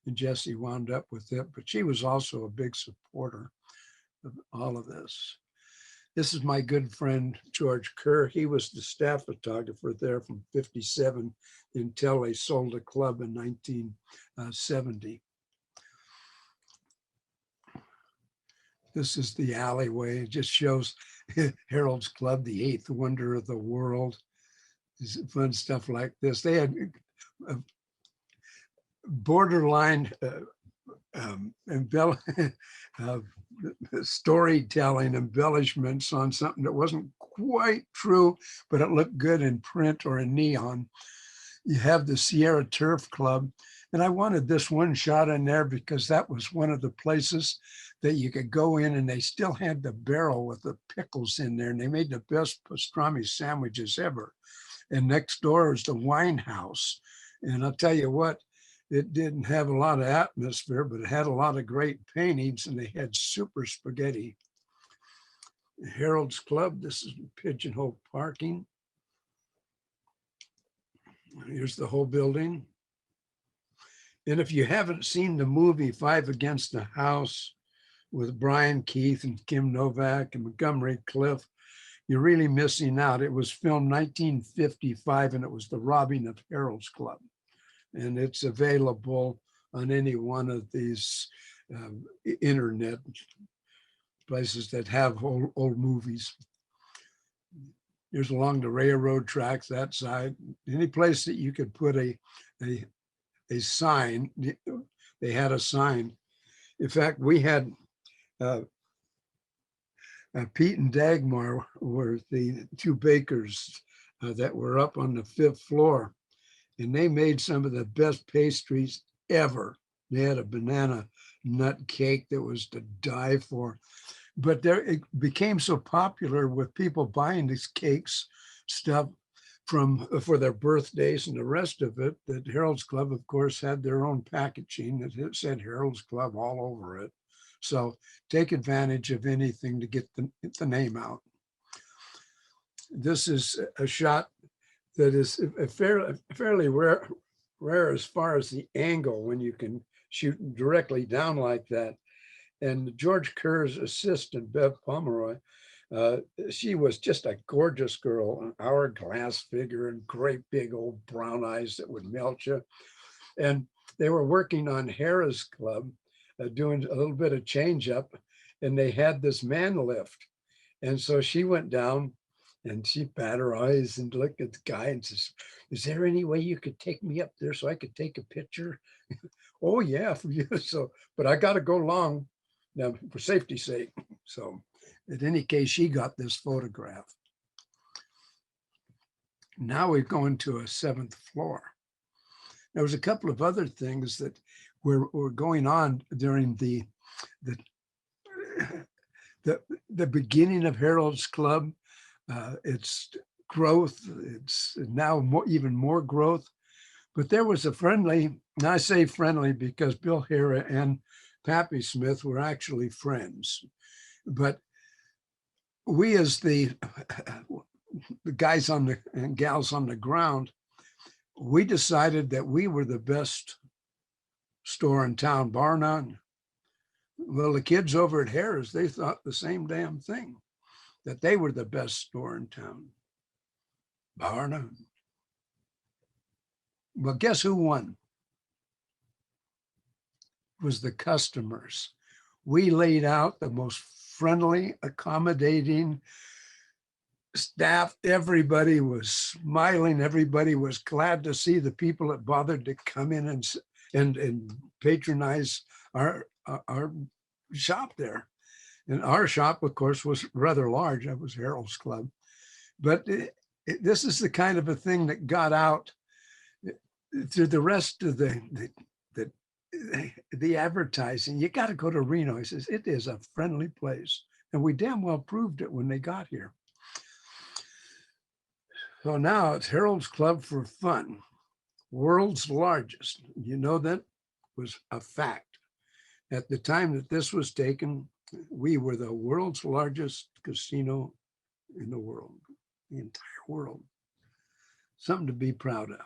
Speaker 3: and Jesse wound up with it. But she was also a big supporter of all of this. This is my good friend, George Kerr. He was the staff photographer there from 57 until they sold the club in 1970. This is the alleyway. It just shows Harold's Club, the eighth wonder of the world. It's fun stuff like this. They had borderline storytelling embellishments on something that wasn't quite true, but it looked good in print or in neon. You have the Sierra Turf Club. And I wanted this one shot in there because that was one of the places that you could go in and they still had the barrel with the pickles in there and they made the best pastrami sandwiches ever. And next door is the wine house. And I'll tell you what, it didn't have a lot of atmosphere, but it had a lot of great paintings and they had super spaghetti. Harold's Club, this is Pigeonhole Parking. Here's the whole building. And if you haven't seen the movie Five Against the House with Brian Keith and Kim Novak and Montgomery Clift, you're really missing out. It was filmed 1955 and it was the robbing of Harold's Club. And it's available on any one of these internet places that have old movies. Here's along the railroad tracks, that side. Any place that you could put a sign, they had a sign. In fact, we had Pete and Dagmar were the two bakers that were up on the 5th floor, and they made some of the best pastries ever. They had a banana nut cake that was to die for. But there, it became so popular with people buying these cakes, stuff for their birthdays and the rest of it, that Harold's Club, of course, had their own packaging that it said Harold's Club all over it. So take advantage of anything to get the name out. This is a shot that is fairly rare as far as the angle when you can shoot directly down like that. And George Kerr's assistant, Bev Pomeroy, she was just a gorgeous girl, an hourglass figure and great big old brown eyes that would melt you. And they were working on Harrah's Club, doing a little bit of change up, and they had this man lift. And so she went down and she bat her eyes and looked at the guy and says, "Is there any way you could take me up there so I could take a picture?" "Oh yeah, for you." So, but I got to go long now for safety's sake. So in any case, she got this photograph. Now we're going to a 7th floor. There was a couple of other things that were going on during the beginning of Harold's Club. Its growth, it's now even more growth. But there was a friendly, and I say friendly because Bill Harrah and Pappy Smith were actually friends. But we, as the guys on the and gals on the ground, we decided that we were the best store in town, bar none. Well, the kids over at Harrah's, they thought the same damn thing, that they were the best store in town, bar none. Well, guess who won? It was the customers. We laid out the most friendly, accommodating staff. Everybody was smiling. Everybody was glad to see the people that bothered to come in and patronize our shop there. And our shop, of course, was rather large. That was Harold's Club. But this is the kind of a thing that got out through the rest of the advertising. You got to go to Reno. He says, it is a friendly place. And we damn well proved it when they got here. So now it's Harold's Club for Fun, world's largest. You know, that was a fact. At the time that this was taken, we were the world's largest casino in the world, the entire world. Something to be proud of.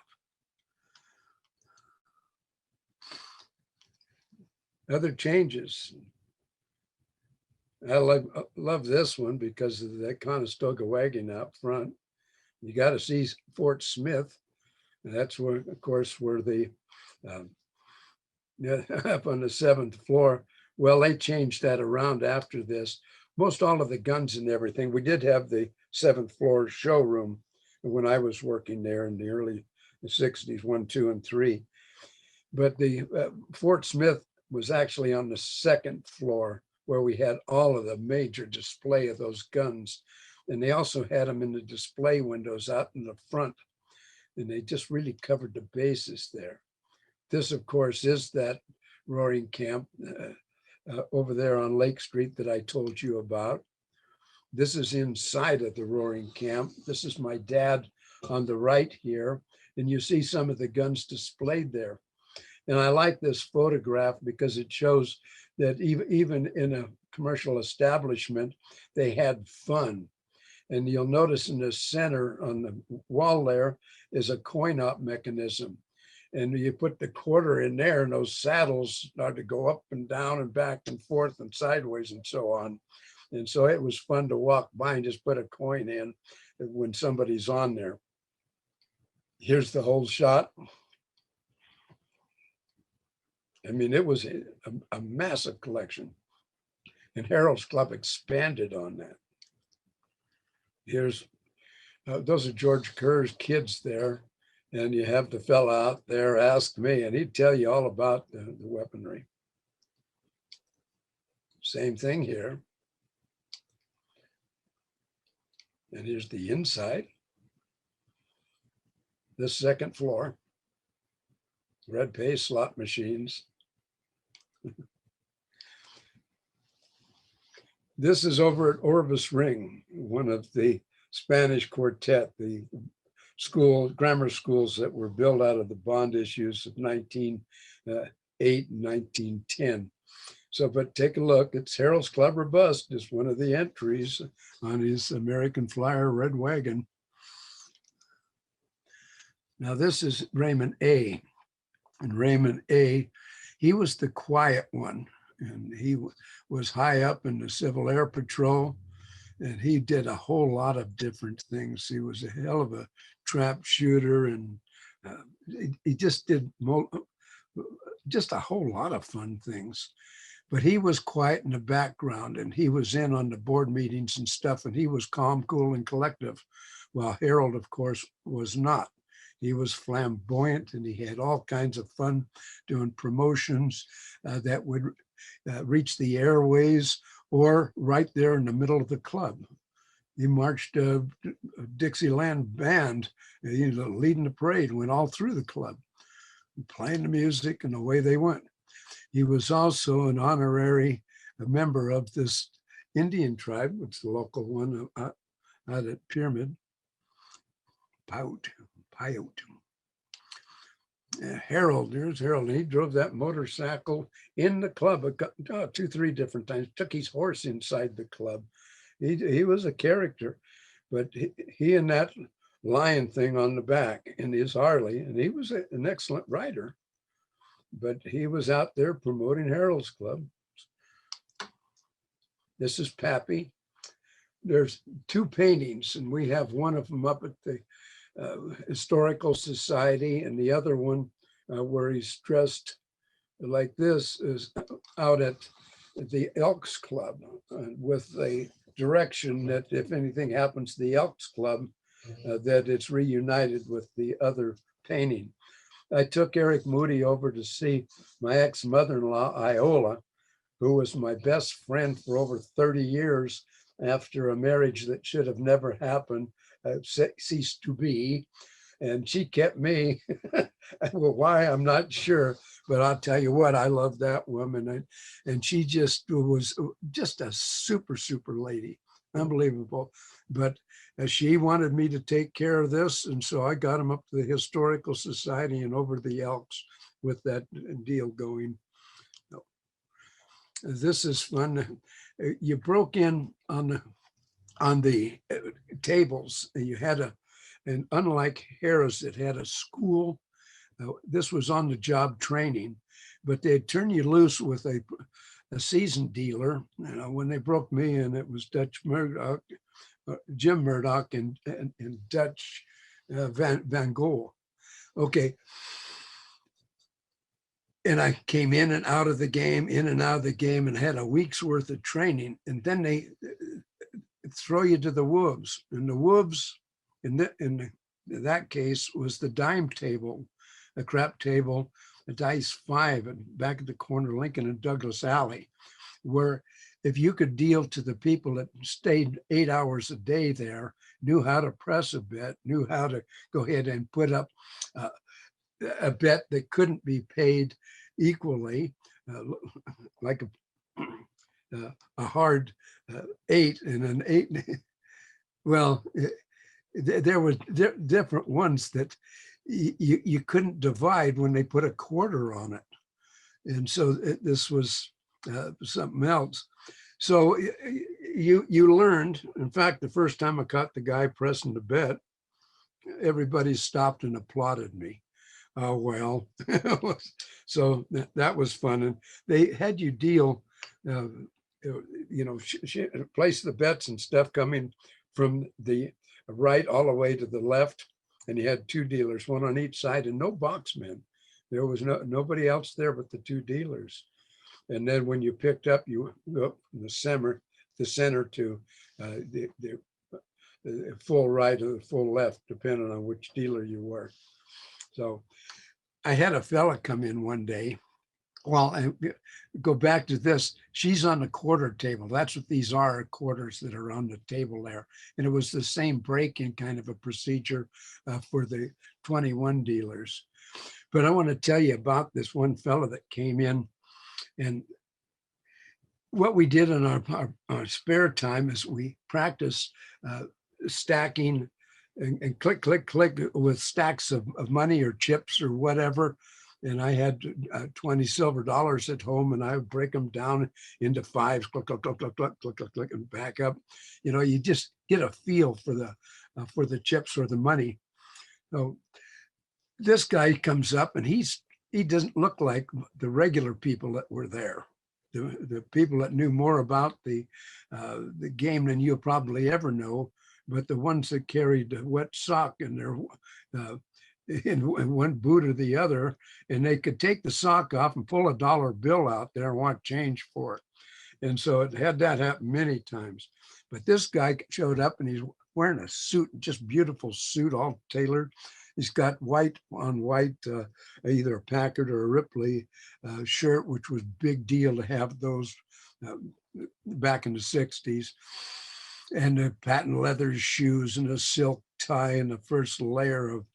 Speaker 3: Other changes. I love this one because of that Conestoga wagon out front. You got to see Fort Smith. And that's where, of course, where the up on the 7th floor. Well, they changed that around after this. Most all of the guns and everything. We did have the 7th floor showroom when I was working there in the early 60s, 1, 2, and 3. But the Fort Smith was actually on the 2nd floor where we had all of the major display of those guns. And they also had them in the display windows out in the front. And they just really covered the bases there. This, of course, is that roaring camp over there on Lake Street that I told you about. This is inside of the roaring camp. This is my dad on the right here. And you see some of the guns displayed there. And I like this photograph because it shows that even in a commercial establishment, they had fun. And you'll notice in the center on the wall there is a coin-op mechanism. And you put the quarter in there and those saddles start to go up and down and back and forth and sideways and so on. And so it was fun to walk by and just put a coin in when somebody's on there. Here's the whole shot. I mean, it was a massive collection. And Harold's Club expanded on that. Here's, those are George Kerr's kids there. And you have the fella out there, Ask Me, and he'd tell you all about the weaponry. Same thing here. And here's the inside. This 2nd floor. Red Pay slot machines. This is over at Orvis Ring, one of the Spanish quartet, the grammar schools that were built out of the bond issues of 1908 and 1910. So, but take a look, it's Harold's Club Bust is one of the entries on his American Flyer red wagon. Now this is Raymond A. And Raymond A., he was the quiet one. And he was high up in the Civil Air Patrol. And he did a whole lot of different things. He was a hell of a trap shooter. And he just did just a whole lot of fun things. But he was quiet in the background, and he was in on the board meetings and stuff. And he was calm, cool, and collective. While Harold, of course, was not. He was flamboyant, and he had all kinds of fun doing promotions that would reach the airways or right there in the middle of the club. He marched a Dixieland band, leading the parade, went all through the club, playing the music, and away they went. He was also an honorary member of this Indian tribe, which is the local one out at Pyramid, Paiute. Harold, here's Harold. He drove that motorcycle in the club 2-3 different times, took his horse inside the club. He was a character, but he and that lion thing on the back in his Harley, and he was an excellent rider, but he was out there promoting Harold's Club. This is Pappy. There's 2 paintings, and we have one of them up at the Historical Society, and the other one where he's dressed like this is out at the Elks Club with the direction that if anything happens to the Elks Club, that it's reunited with the other painting. I took Eric Moody over to see my ex-mother-in-law, Iola, who was my best friend for over 30 years after a marriage that should have never happened. Ceased to be, and she kept me. Well, why, I'm not sure, but I'll tell you what, I love that woman, and she just was just a super lady, unbelievable. But she wanted me to take care of this, and so I got him up to the Historical Society and over the Elks with that deal going. This is fun. You broke in on the tables. You had and unlike Harris, it had a school. This was on the job training, but they'd turn you loose with a seasoned dealer. When they broke me in, it was Dutch Murdoch, Jim Murdoch, and Dutch Van Gogh. Okay. And I came in and out of the game, and had a week's worth of training. And then they throw you to the wolves. And the wolves, in that case, was the dime table, a crap table, a dice 5, and back at the corner, Lincoln and Douglas Alley, where if you could deal to the people that stayed 8 hours a day there, knew how to press a bet, knew how to go ahead and put up a bet that couldn't be paid equally, like a hard 8 and an 8. Well, there were different ones that you couldn't divide when they put a quarter on it. And so this was something else. So you learned, in fact, the first time I caught the guy pressing the bet, everybody stopped and applauded me. Oh, well, so that was fun. And they had you deal, place the bets and stuff coming from the right all the way to the left. And you had 2 dealers, one on each side, and no boxmen. There was nobody else there but the 2 dealers. And then when you picked up, you go up from the center to the full right or the full left, depending on which dealer you were. So I had a fella come in one day. Well, I go back to this. She's on the quarter table. That's what these are, quarters that are on the table there. And it was the same break-in kind of a procedure for the 21 dealers. But I want to tell you about this one fella that came in, And what we did in our spare time is we practiced stacking and click, click, click with stacks of money or chips or whatever. And I had 20 silver dollars at home, and I would break them down into fives, click, click, click, click, click, click, click, click, and back up. You know, you just get a feel for the chips or the money. So this guy comes up, and he doesn't look like the regular people that were there. The people that knew more about the game than you'll probably ever know, but the ones that carried a wet sock in their in one boot or the other, and they could take the sock off and pull a dollar bill out there and want change for it. And so it had that happen many times. But this guy showed up, and he's wearing a suit, just beautiful suit, all tailored. He's got white on white, either a Packard or a Ripley shirt, which was a big deal to have those uh, back in the 60s. And the patent leather shoes and a silk tie, and the first layer of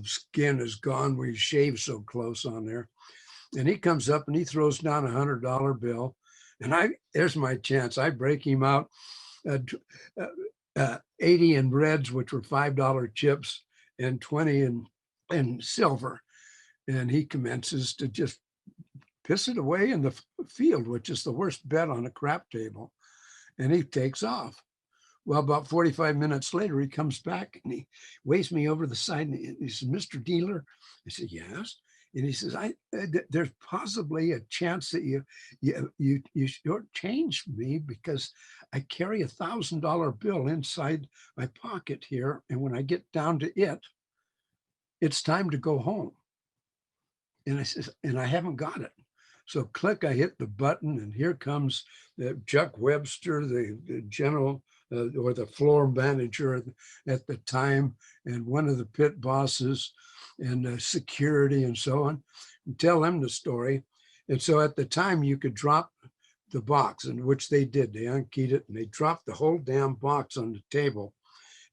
Speaker 3: skin is gone. We shave so close on there. And he comes up and he throws down $100 bill. And there's my chance. I break him out 80 in reds, which were $5 chips, and 20 in silver. And he commences to just piss it away in the field, which is the worst bet on a crap table. And he takes off. Well, about 45 minutes later, he comes back and he waves me over the side, and he says, "Mr. Dealer?" I said, "Yes." And he says, "There's possibly a chance that you shortchange me, because I carry $1,000 bill inside my pocket here, and when I get down to it, it's time to go home." And I says, "And I haven't got it." So click, I hit the button, and here comes Chuck Webster, the general or the floor manager at the time, and one of the pit bosses, and security and so on, and tell them the story. And so at the time, you could drop the box, in which they did. They unkeyed it, and they dropped the whole damn box on the table.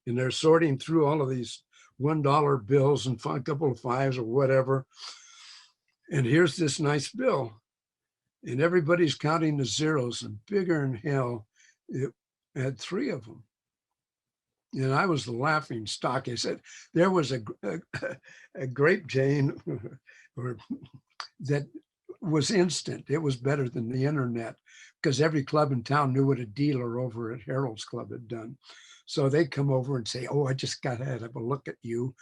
Speaker 3: And they're sorting through all of these $1 bills and a couple of fives or whatever. And here's this nice bill. And everybody's counting the zeros, and bigger than hell, it had 3 of them. And I was the laughing stock. I said, there was a grape chain or that was instant. It was better than the internet, because every club in town knew what a dealer over at Harold's Club had done. So they come over and say, "Oh, I just got to have a look at you."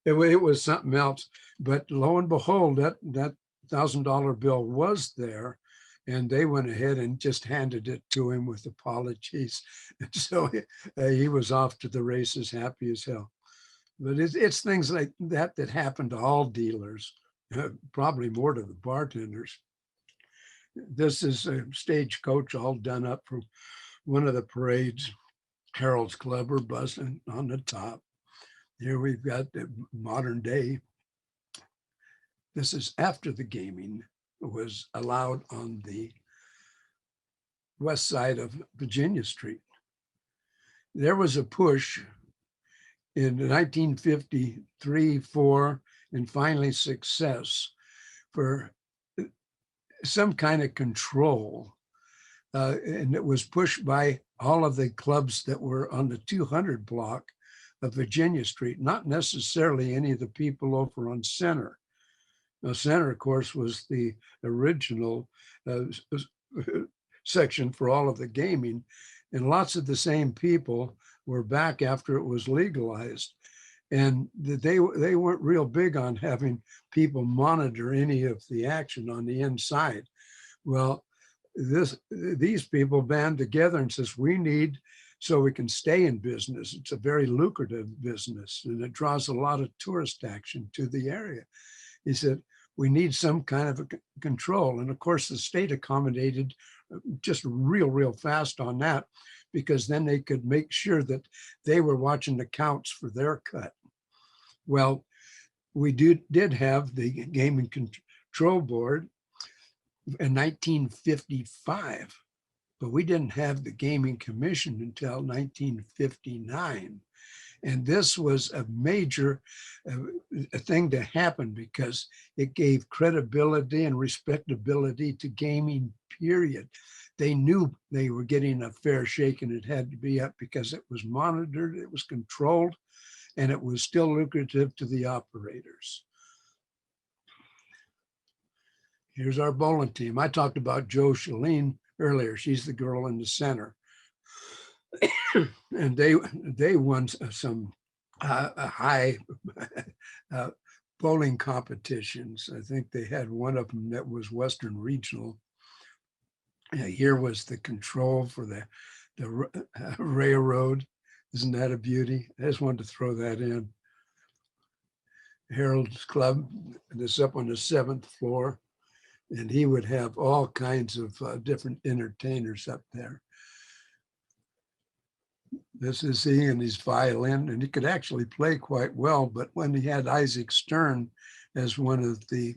Speaker 3: It was something else. But lo and behold, that $1,000 bill was there, and they went ahead and just handed it to him with apologies. And so he was off to the races, happy as hell. But it's things like that happen to all dealers, probably more to the bartenders. This is a stagecoach all done up for one of the parades. Harold's Club, we're buzzing on the top. Here we've got the modern day. This is after the gaming was allowed on the west side of Virginia Street. There was a push in 1953, 4, and finally success for some kind of control. And it was pushed by all of the clubs that were on the 200 block of Virginia Street, not necessarily any of the people over on Center. Now, Center, of course, was the original section for all of the gaming, and lots of the same people were back after it was legalized. And they weren't real big on having people monitor any of the action on the inside. Well, these people band together and says, we need, so we can stay in business. It's a very lucrative business, and it draws a lot of tourist action to the area. He said, we need some kind of a control. And of course, the state accommodated just real fast on that, because then they could make sure that they were watching the counts for their cut. Well, we did have the Gaming Control Board in 1955, but we didn't have the Gaming Commission until 1959. And this was a major thing to happen because it gave credibility and respectability to gaming, period. They knew they were getting a fair shake, and it had to be up because it was monitored, it was controlled, and it was still lucrative to the operators. Here's our bowling team. I talked about Joe Shalene earlier. She's the girl in the center. And they won some high bowling competitions. I think they had one of them that was Western Regional. Here was the control for the railroad. Isn't that a beauty? I just wanted to throw that in. Harold's Club, this up on the 7th floor. And he would have all kinds of different entertainers up there. This is he and his violin, and he could actually play quite well. But when he had Isaac Stern as one of the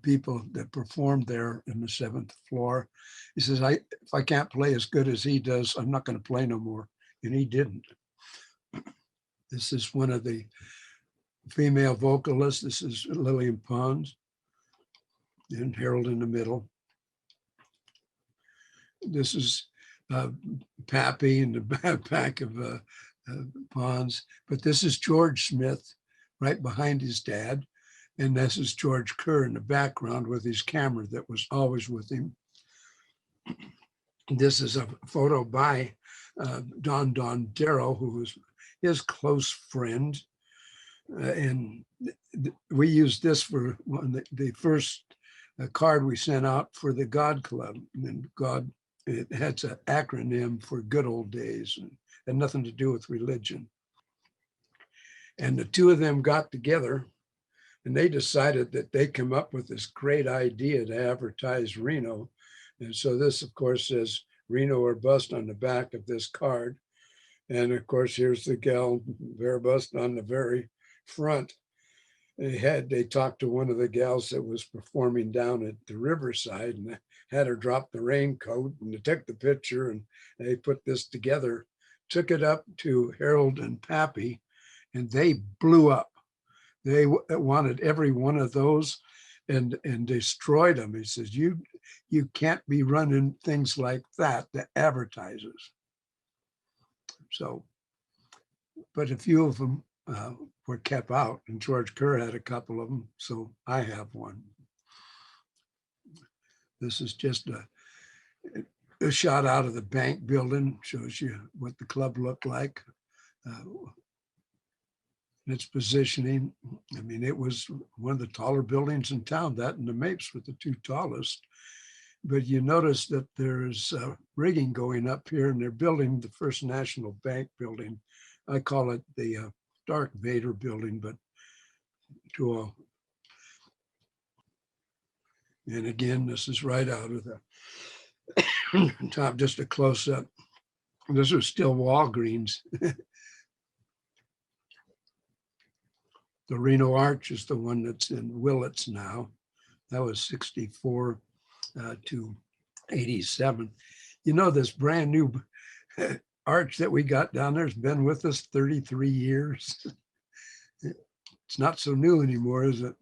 Speaker 3: people that performed there in the 7th floor, he says, if I can't play as good as he does, I'm not going to play no more. And he didn't. This is one of the female vocalists. This is Lillian Pons. And Harold in the middle. This is Pappy in the back of Pons, but this is George Smith right behind his dad. And this is George Kerr in the background with his camera that was always with him. This is a photo by Don Darrow, who was his close friend. And we used this for the first card we sent out for the God Club. And God, it had an acronym for good old days and had nothing to do with religion. And the two of them got together and they decided that they come up with this great idea to advertise Reno. And so this, of course, says Reno or bust on the back of this card. And of course, here's the gal, bare bust on the very front. They talked to one of the gals that was performing down at the Riverside and had her drop the raincoat, and they took the picture and they put this together, took it up to Harold and Pappy, and they blew up. They wanted every one of those and destroyed them. He says, you can't be running things like that to advertisers. So, but a few of them were kept out, and George Kerr had a couple of them, so I have one. This is just a shot out of the bank building, shows you what the club looked like. Its positioning, I mean, it was one of the taller buildings in town. That and the Mapes were the two tallest. But you notice that there's rigging going up here, and they're building the First National Bank building. I call it the Dark Vader building, but to all. And again, this is right out of the top, just a close up. This was still Walgreens. The Reno Arch is the one that's in Willits now. That was 64 to 87. You know, this brand new arch that we got down there has been with us 33 years. It's not so new anymore, is it?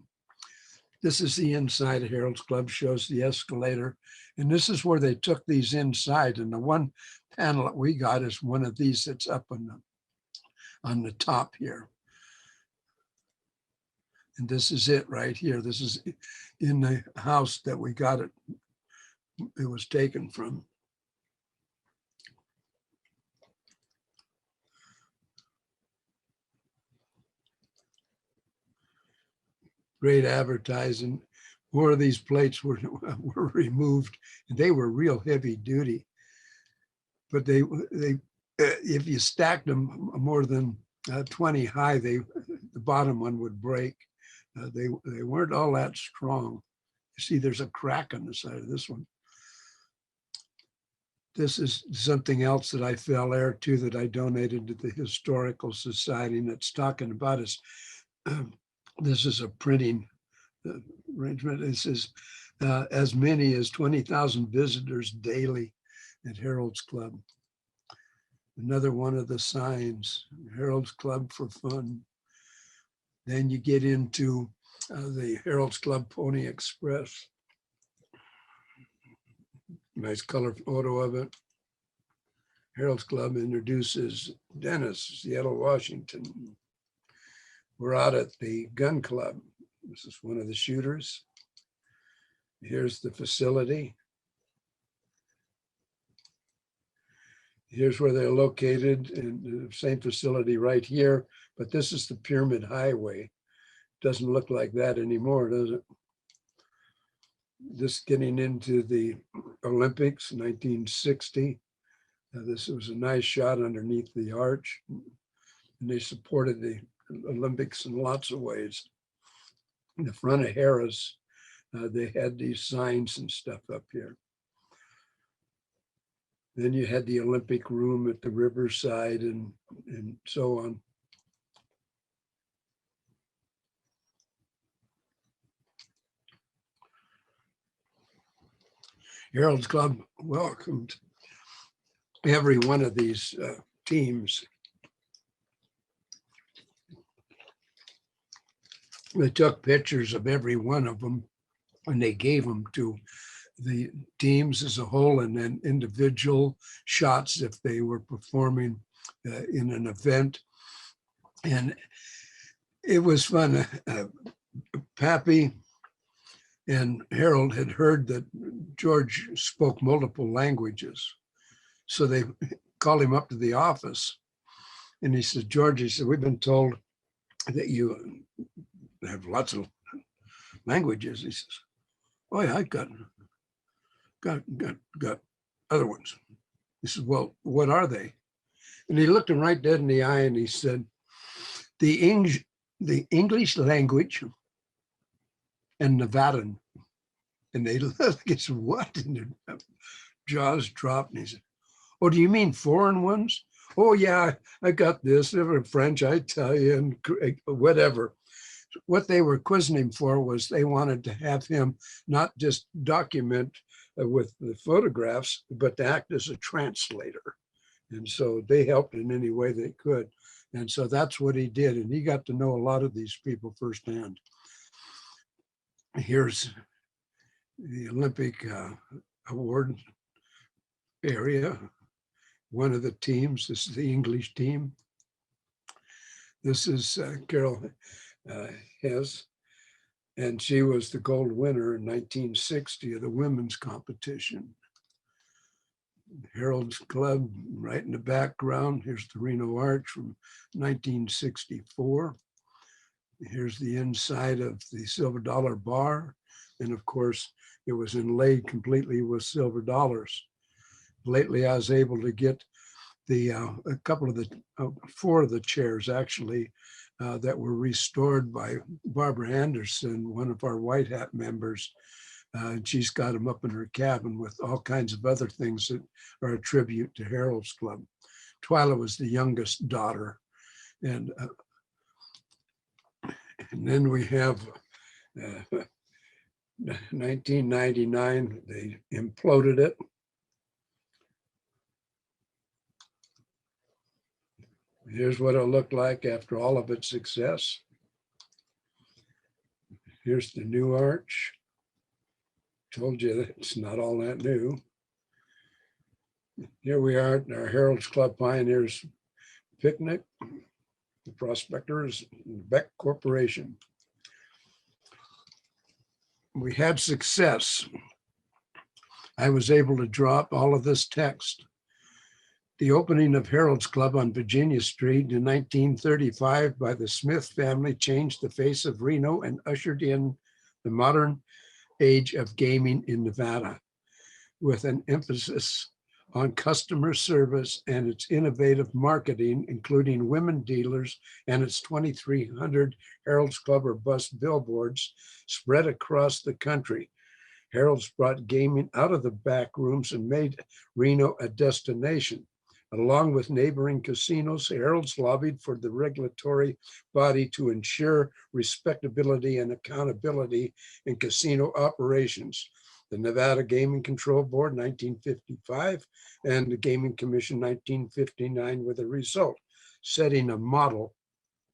Speaker 3: This is the inside of Harold's Club, shows the escalator. And this is where they took these inside. And the one panel that we got is one of these that's up on the top here. And this is it right here. This is in the house that we got it. It was taken from. Great advertising. More of these plates were removed, and they were real heavy duty. But they if you stacked them more than 20 high, the bottom one would break. They weren't all that strong. You see, there's a crack on the side of this one. This is something else that I fell heir to that I donated to the Historical Society, and it's talking about is, this is a printing arrangement. This is as many as 20,000 visitors daily at Harold's Club. Another one of the signs, Herald's Club for Fun. Then you get into the Herald's Club Pony Express. Nice color photo of it. Herald's Club introduces Dennis, Seattle, Washington. We're out at the gun club. This is one of the shooters. Here's the facility. Here's where they're located, in the same facility right here, but this is the Pyramid Highway. Doesn't look like that anymore, does it? This getting into the Olympics, 1960. This was a nice shot underneath the arch, and they supported the Olympics in lots of ways. In the front of Harris, they had these signs and stuff up here. Then you had the Olympic room at the riverside and so on. Herald's Club welcomed every one of these teams. They took pictures of every one of them and they gave them to the teams as a whole, and then individual shots if they were performing in an event. And it was fun. Pappy and Harold had heard that George spoke multiple languages. So they called him up to the office and he said, George, he said, we've been told that you have lots of languages. He says, oh yeah, I got other ones. He said, well, what are they? And he looked him right dead in the eye and he said, the English language and Nevadan. And they looked, he said, what? And their jaws dropped. And he said, oh, do you mean foreign ones? Oh yeah, I got this. They were French, Italian, whatever. What they were quizzing him for was they wanted to have him not just document with the photographs, but to act as a translator. And so they helped in any way they could. And so that's what he did. And he got to know a lot of these people firsthand. Here's the Olympic award area. One of the teams, this is the English team. This is Carol Hess, and she was the gold winner in 1960 of the women's competition. Herald's Club right in the background. Here's the Reno Arch from 1964. Here's the inside of the Silver Dollar Bar. And of course, it was inlaid completely with silver dollars. Lately, I was able to get a couple of the, 4 of the chairs actually that were restored by Barbara Anderson, one of our White Hat members. And she's got them up in her cabin with all kinds of other things that are a tribute to Herald's Club. Twyla was the youngest daughter. And then we have 1999, they imploded it. Here's what it looked like after all of its success. Here's the new arch. Told you that it's not all that new. Here we are at our Herald's Club Pioneers picnic, the Prospectors, Beck Corporation. We had success. I was able to drop all of this text. The opening of Herald's Club on Virginia Street in 1935 by the Smith family changed the face of Reno and ushered in the modern age of gaming in Nevada, with an emphasis on customer service and its innovative marketing, including women dealers and its 2,300 Herald's Club or bus billboards spread across the country. Herald's brought gaming out of the back rooms and made Reno a destination. Along with neighboring casinos, Herald's lobbied for the regulatory body to ensure respectability and accountability in casino operations. the Nevada Gaming Control Board 1955, and the Gaming Commission 1959 with a result, setting a model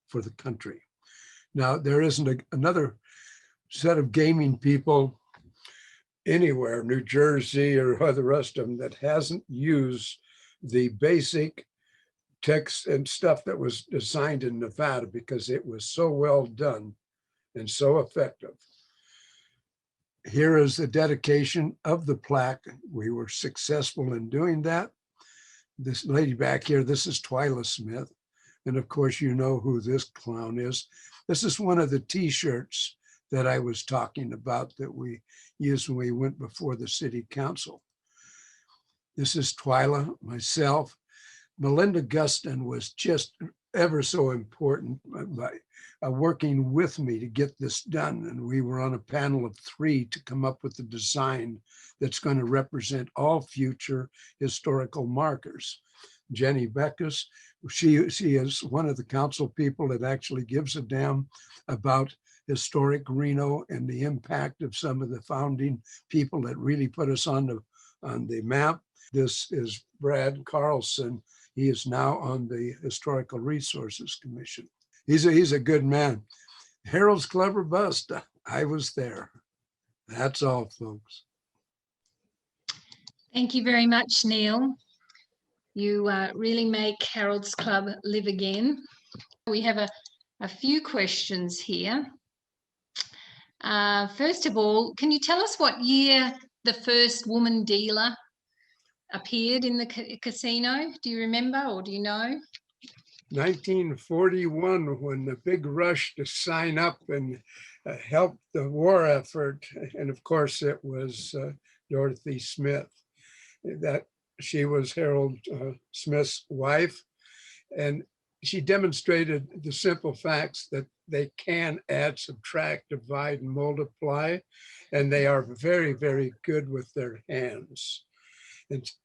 Speaker 3: for the country. Now, there isn't another set of gaming people anywhere, New Jersey or the rest of them, that hasn't used the basic text and stuff that was designed in Nevada because it was so well done and so effective. Here is the dedication of the plaque. We were successful in doing that. This lady back here, this is Twyla Smith. And of course, you know who this clown is. This is one of the t-shirts that I was talking about that we used when we went before the city council. This is Twyla, myself. Melinda Guston was just ever so important by working with me to get this done. And we were on a panel of 3 to come up with the design that's going to represent all future historical markers. Jenny Beckus, she is one of the council people that actually gives a damn about historic Reno and the impact of some of the founding people that really put us on the map. This is Brad Carlson. He is now on the Historical Resources Commission. He's a good man. Harold's Club or bust. I was there. That's all, folks.
Speaker 2: Thank you very much, Neal. You really make Harold's Club live again. We have a few questions here. First of all, can you tell us what year the first woman dealer appeared in the casino? Do you remember, or do you know?
Speaker 3: 1941, when the big rush to sign up and help the war effort. And of course, it was Dorothy Smith. That she was Harold Smith's wife. And she demonstrated the simple facts that they can add, subtract, divide, and multiply. And they are very, very good with their hands.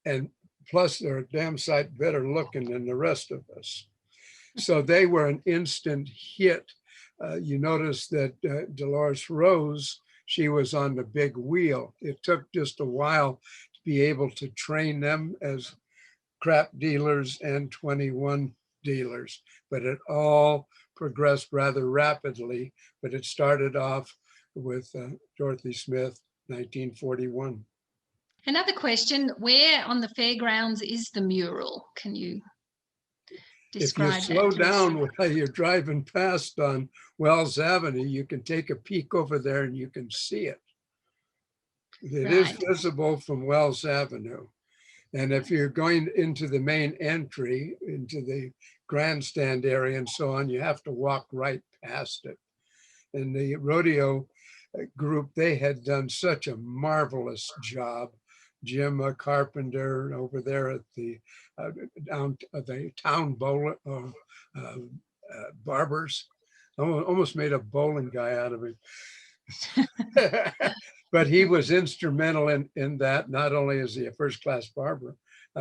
Speaker 3: And plus, they're a damn sight better looking than the rest of us. So they were an instant hit. You notice that Dolores Rose, she was on the big wheel. It took just a while to be able to train them as crap dealers and 21 dealers, but it all progressed rather rapidly. But it started off with Dorothy Smith, 1941.
Speaker 2: Another question, where on the fairgrounds is the mural? Can you describe that?
Speaker 3: If you slow down while you're driving past on Wells Avenue, you can take a peek over there and you can see it. It is visible from Wells Avenue. And if you're going into the main entry, into the grandstand area and so on, you have to walk right past it. And the rodeo group, they had done such a marvelous job. Jim Carpenter over there at the town barbers, almost made a bowling guy out of it. But he was instrumental in that, not only is he a first-class barber,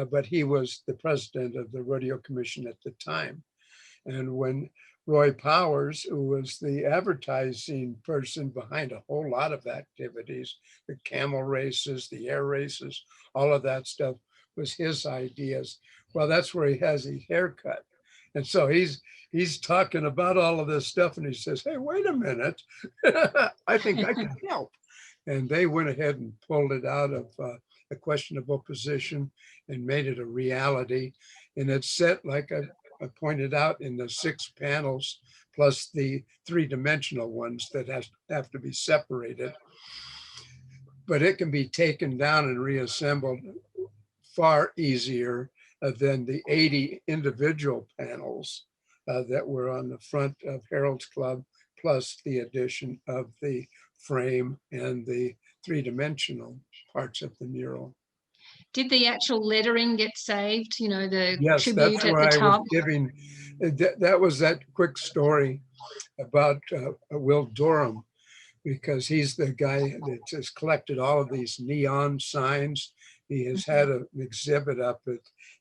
Speaker 3: but he was the president of the Rodeo Commission at the time. And when Roy Powers, who was the advertising person behind a whole lot of activities, the camel races, the air races, all of that stuff was his ideas. Well, that's where he has his haircut. And so he's talking about all of this stuff and he says, hey, wait a minute, I think I can help. And they went ahead and pulled it out of a questionable position and made it a reality. And it's set, like I pointed out, in the 6 panels, plus the 3-dimensional ones that have to be separated. But it can be taken down and reassembled far easier than the 80 individual panels that were on the front of Harold's Club, plus the addition of the frame and the 3-dimensional parts of the mural.
Speaker 2: Did the actual lettering get saved? You know, the
Speaker 3: yes,
Speaker 2: tribute
Speaker 3: that's
Speaker 2: at
Speaker 3: where
Speaker 2: the
Speaker 3: I
Speaker 2: top?
Speaker 3: was giving, that was that quick story about Will Durham, because he's the guy that has collected all of these neon signs. He has had an exhibit up at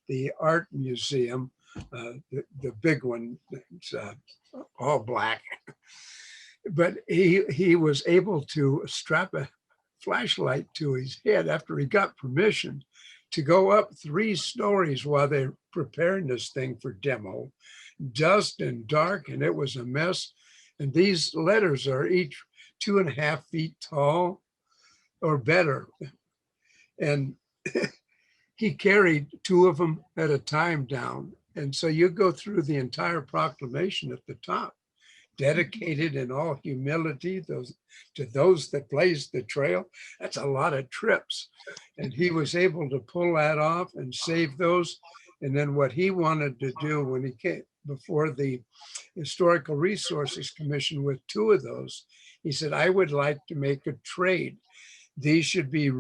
Speaker 3: the Art Museum, the big one, it's all black. But he was able to strap a flashlight to his head after he got permission to go up 3 stories while they're preparing this thing for demo. Dust and dark, and it was a mess. And these letters are each 2.5 feet tall or better. And he carried 2 of them at a time down. And so you go through the entire proclamation at the top, dedicated in all humility to those that blazed the trail. That's a lot of trips. And he was able to pull that off and save those. And then what he wanted to do when he came before the Historical Resources Commission with 2 of those, he said, I would like to make a trade. These should be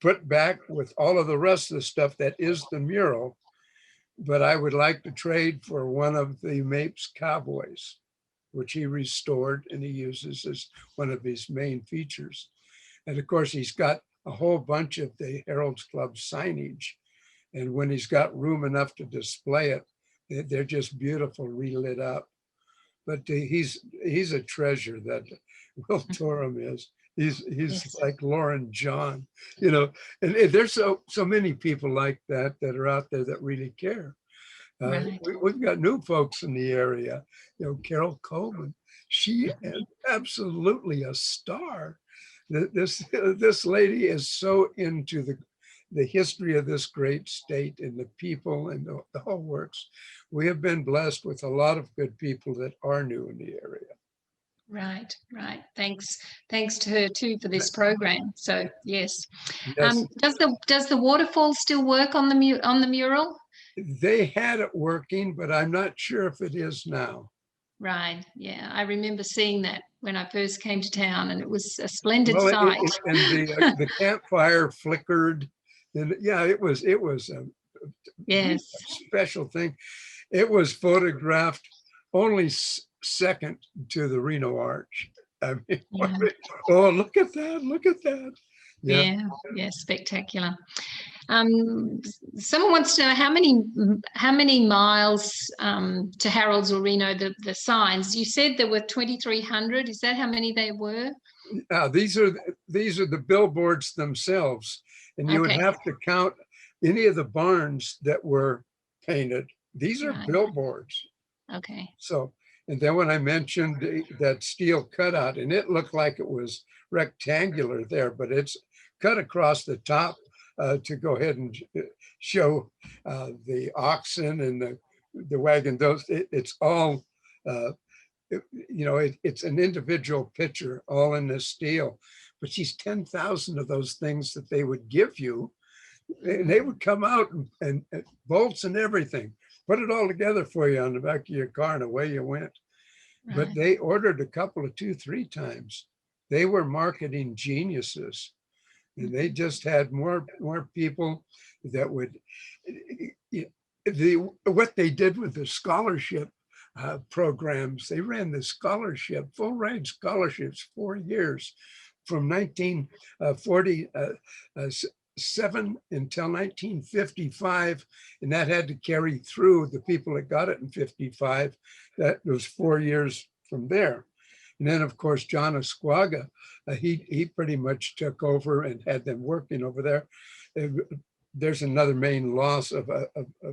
Speaker 3: put back with all of the rest of the stuff that is the mural, but I would like to trade for one of the Mapes cowboys, which he restored and he uses as one of his main features. And of course, he's got a whole bunch of the Herald's Club signage. And when he's got room enough to display it, they're just beautiful, relit up. But he's a treasure, that Will Torrum is. He's
Speaker 2: Yes.
Speaker 3: like Lauren John, you know, and there's so many people like that are out there that really care.
Speaker 2: Right.
Speaker 3: We've got new folks in the area, you know, Carol Coleman. She is absolutely a star. This lady is so into the history of this great state and the people and the whole works. We have been blessed with a lot of good people that are new in the area.
Speaker 2: Right, right. Thanks to her too for this program. So yes.
Speaker 3: Yes,
Speaker 2: Does the waterfall still work on the mural?
Speaker 3: they had it working, but I'm not sure if it is now.
Speaker 2: Right. Yeah, I remember seeing that when I first came to town, and it was a splendid
Speaker 3: Well,
Speaker 2: sight.
Speaker 3: and the campfire flickered, and yeah, it was a
Speaker 2: Yes.
Speaker 3: special thing. It was photographed only second to the Reno Arch. I mean,
Speaker 2: Yeah.
Speaker 3: oh, look at that! Look at that! Yeah.
Speaker 2: Yeah, spectacular. Someone wants to know how many miles to Harold's or Reno, the signs. You said there were 2,300. Is that how many they were?
Speaker 3: These are the billboards themselves, and you would
Speaker 2: Okay.
Speaker 3: have to count any of the barns that were painted. These are
Speaker 2: Right.
Speaker 3: billboards.
Speaker 2: Okay.
Speaker 3: So, and then when I mentioned that steel cutout, and it looked like it was rectangular there, but it's cut across the top to go ahead and show the oxen and the wagon. It's all, you know, it's an individual picture, all in this steel. But she's 10,000 of those things that they would give you, and they would come out and bolts and everything, put it all together for you on the back of your car, and away you went. But
Speaker 2: Right.
Speaker 3: they ordered a couple of 2-3 times. They were marketing geniuses, and they just had more people that would, what they did with the scholarship programs. They ran the scholarship, full ride scholarships, 4 years, from 1947 until 1955, and that had to carry through the people that got it in 55. That was 4 years from there. And then, of course, John Esquaga, he pretty much took over and had them working over there. There's another main loss of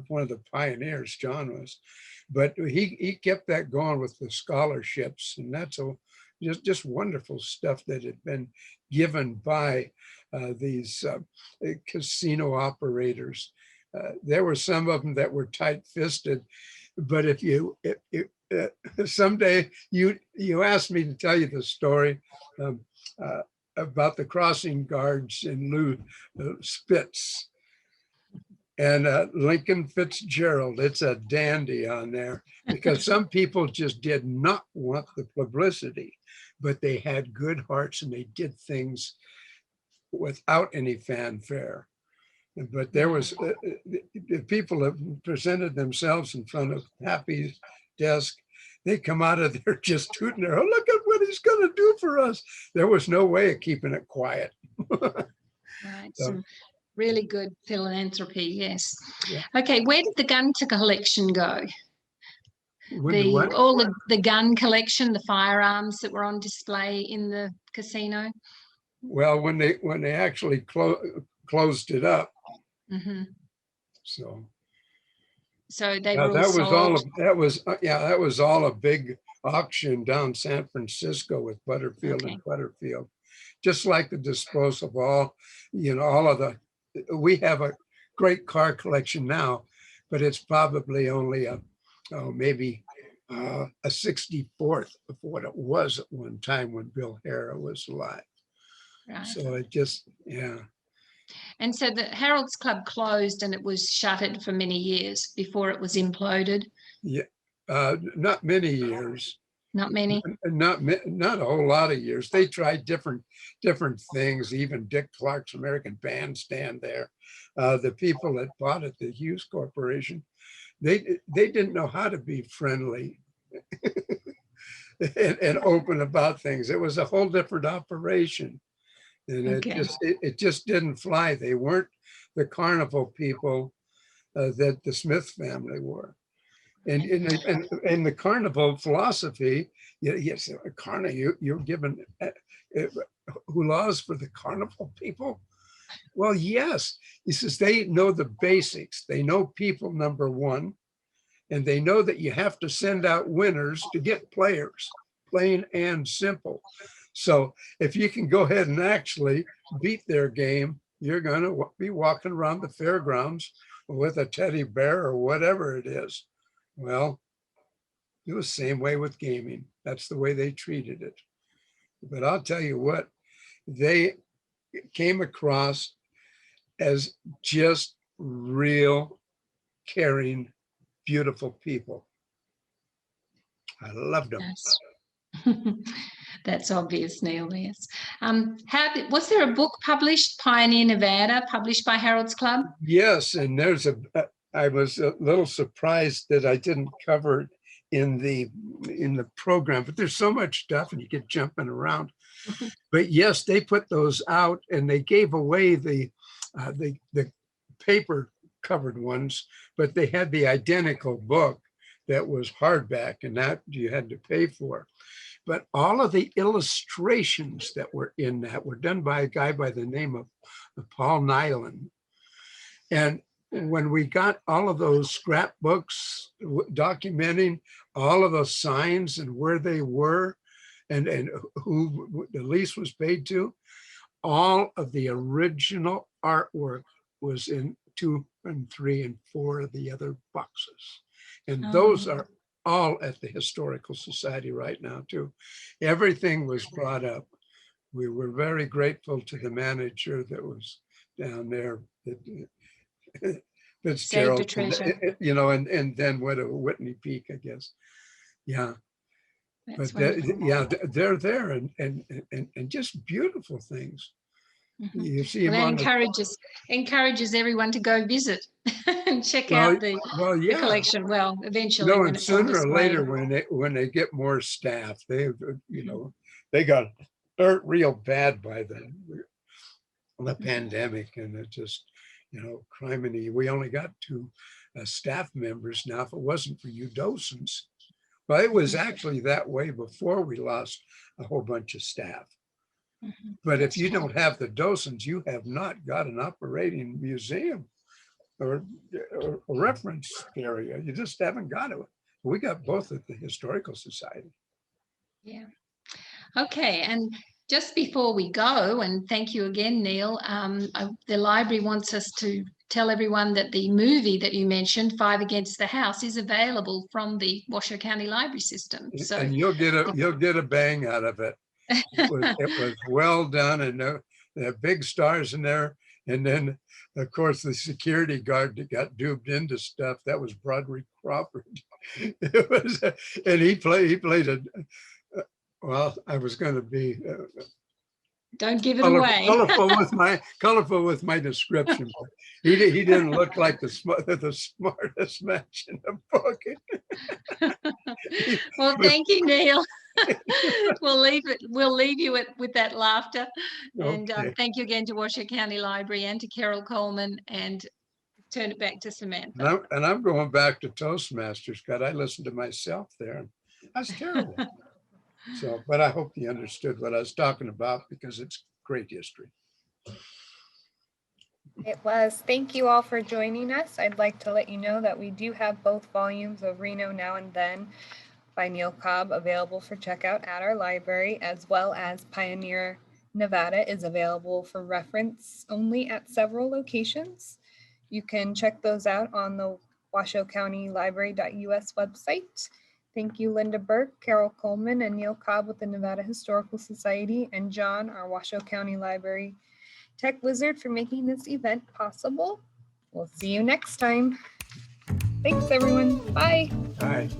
Speaker 3: one of the pioneers, John was, but he kept that going with the scholarships, and that's just wonderful stuff that had been given by these casino operators. There were some of them that were tight-fisted, but if someday you asked me to tell you the story about the crossing guards in Lou Spitz and Lincoln Fitzgerald. It's a dandy on there, because some people just did not want the publicity, but they had good hearts and they did things without any fanfare. But there was the people that presented themselves in front of Happy's desk. They come out of there just tooting their, oh, look at what he's going to do for us. There was no way of keeping it quiet.
Speaker 2: Right.
Speaker 3: So,
Speaker 2: Some really good philanthropy. Yes.
Speaker 3: yeah.
Speaker 2: Okay. Where did the gun collection go?
Speaker 3: What?
Speaker 2: All of the gun collection, the firearms that were on display in the casino.
Speaker 3: Well, when they actually closed it up.
Speaker 2: Mhm.
Speaker 3: So
Speaker 2: So they
Speaker 3: yeah,
Speaker 2: were all sold.
Speaker 3: that was all a big auction down San Francisco with Butterfield
Speaker 2: Okay.
Speaker 3: and Butterfield, just like the disposal of all, all of the. We have a great car collection now, but it's probably only maybe a 64th of what it was at one time when Bill Hara was alive.
Speaker 2: Right.
Speaker 3: So it just, yeah.
Speaker 2: And so the Harold's Club closed and it was shuttered for many years before it was imploded.
Speaker 3: Yeah, not many years,
Speaker 2: Not many.
Speaker 3: not a whole lot of years. They tried different things. Even Dick Clark's American Bandstand there. The people that bought it, the Hughes Corporation, they didn't know how to be friendly and open about things. It was a whole different operation, and
Speaker 2: Okay.
Speaker 3: it just didn't fly. They weren't the carnival people that the Smith family were. And in the carnival philosophy, yes, carnival, you're given laws for the carnival people. Well, yes, he says they know the basics. They know people, number one, and they know that you have to send out winners to get players, plain and simple. So if you can go ahead and actually beat their game, you're going to be walking around the fairgrounds with a teddy bear or whatever it is. Well, it was the same way with gaming. That's the way they treated it. But I'll tell you what, they came across as just real, caring, beautiful people. I loved them.
Speaker 2: Yes. That's obvious, Neil. Yes. Was there a book published, Pioneer Nevada, published by Harold's Club?
Speaker 3: Yes, and I was a little surprised that I didn't cover it in the program, but there's so much stuff and you get jumping around. But yes, they put those out and they gave away the paper covered ones, but they had the identical book that was hardback, and that you had to pay for. But all of the illustrations that were in that were done by a guy by the name of Paul Nyland. And when we got all of those scrapbooks documenting all of those signs and where they were and who the lease was paid to, all of the original artwork was in 2 and 3 and 4 of the other boxes. And those are all at the Historical Society right now too. Everything was brought up. We were very grateful to the manager that was down there.
Speaker 2: Saved a
Speaker 3: Fitzgerald,
Speaker 2: treasure.
Speaker 3: and then went to Whitney Peak, I guess. Yeah.
Speaker 2: That's
Speaker 3: But
Speaker 2: wonderful.
Speaker 3: yeah, they're there and just beautiful things. You see
Speaker 2: Well,
Speaker 3: them
Speaker 2: that
Speaker 3: on
Speaker 2: encourages everyone to go visit and check
Speaker 3: well,
Speaker 2: out the
Speaker 3: yeah.
Speaker 2: collection. Well, eventually when
Speaker 3: And
Speaker 2: it's on
Speaker 3: sooner or
Speaker 2: display.
Speaker 3: later, when they get more staff, they got hurt real bad by the pandemic, and it just, criminy. We only got 2 staff members now. If it wasn't for you docents, well, it was actually that way before we lost a whole bunch of staff. But if you don't have the docents, you have not got an operating museum or a reference area. You just haven't got it. We got both at the Historical Society.
Speaker 2: Yeah. Okay. And just before we go, and thank you again, Neil, the library wants us to tell everyone that the movie that you mentioned, 5 Against the House, is available from the Washoe County Library System. So,
Speaker 3: and you'll get a bang out of it. It was well done, and they have big stars in there. And then, of course, the security guard that got duped into stuff, that was Broderick Crawford. It was, and he played a. Well, I was going to be
Speaker 2: don't give it away.
Speaker 3: colorful with my description. He didn't look like the smartest match in the book.
Speaker 2: Well, thank you, Neil. We'll leave you with that laughter. And
Speaker 3: Okay.
Speaker 2: thank you again to Washoe County Library and to Carol Coleman, and turn it back to Samantha.
Speaker 3: And I'm going back to Toastmasters. God, I listened to myself there. That's terrible. So, but I hope you understood what I was talking about, because it's great history.
Speaker 1: It was. Thank you all for joining us. I'd like to let you know that we do have both volumes of Reno Now and Then by Neal Cobb available for checkout at our library, as well as Pioneer Nevada is available for reference only at several locations. You can check those out on the Washoe County Library.us website. Thank you, Linda Burke, Carol Coleman, and Neal Cobb with the Nevada Historical Society, and John, our Washoe County Library Tech Wizard, for making this event possible. We'll see you next time. Thanks, everyone. Bye.
Speaker 3: All right.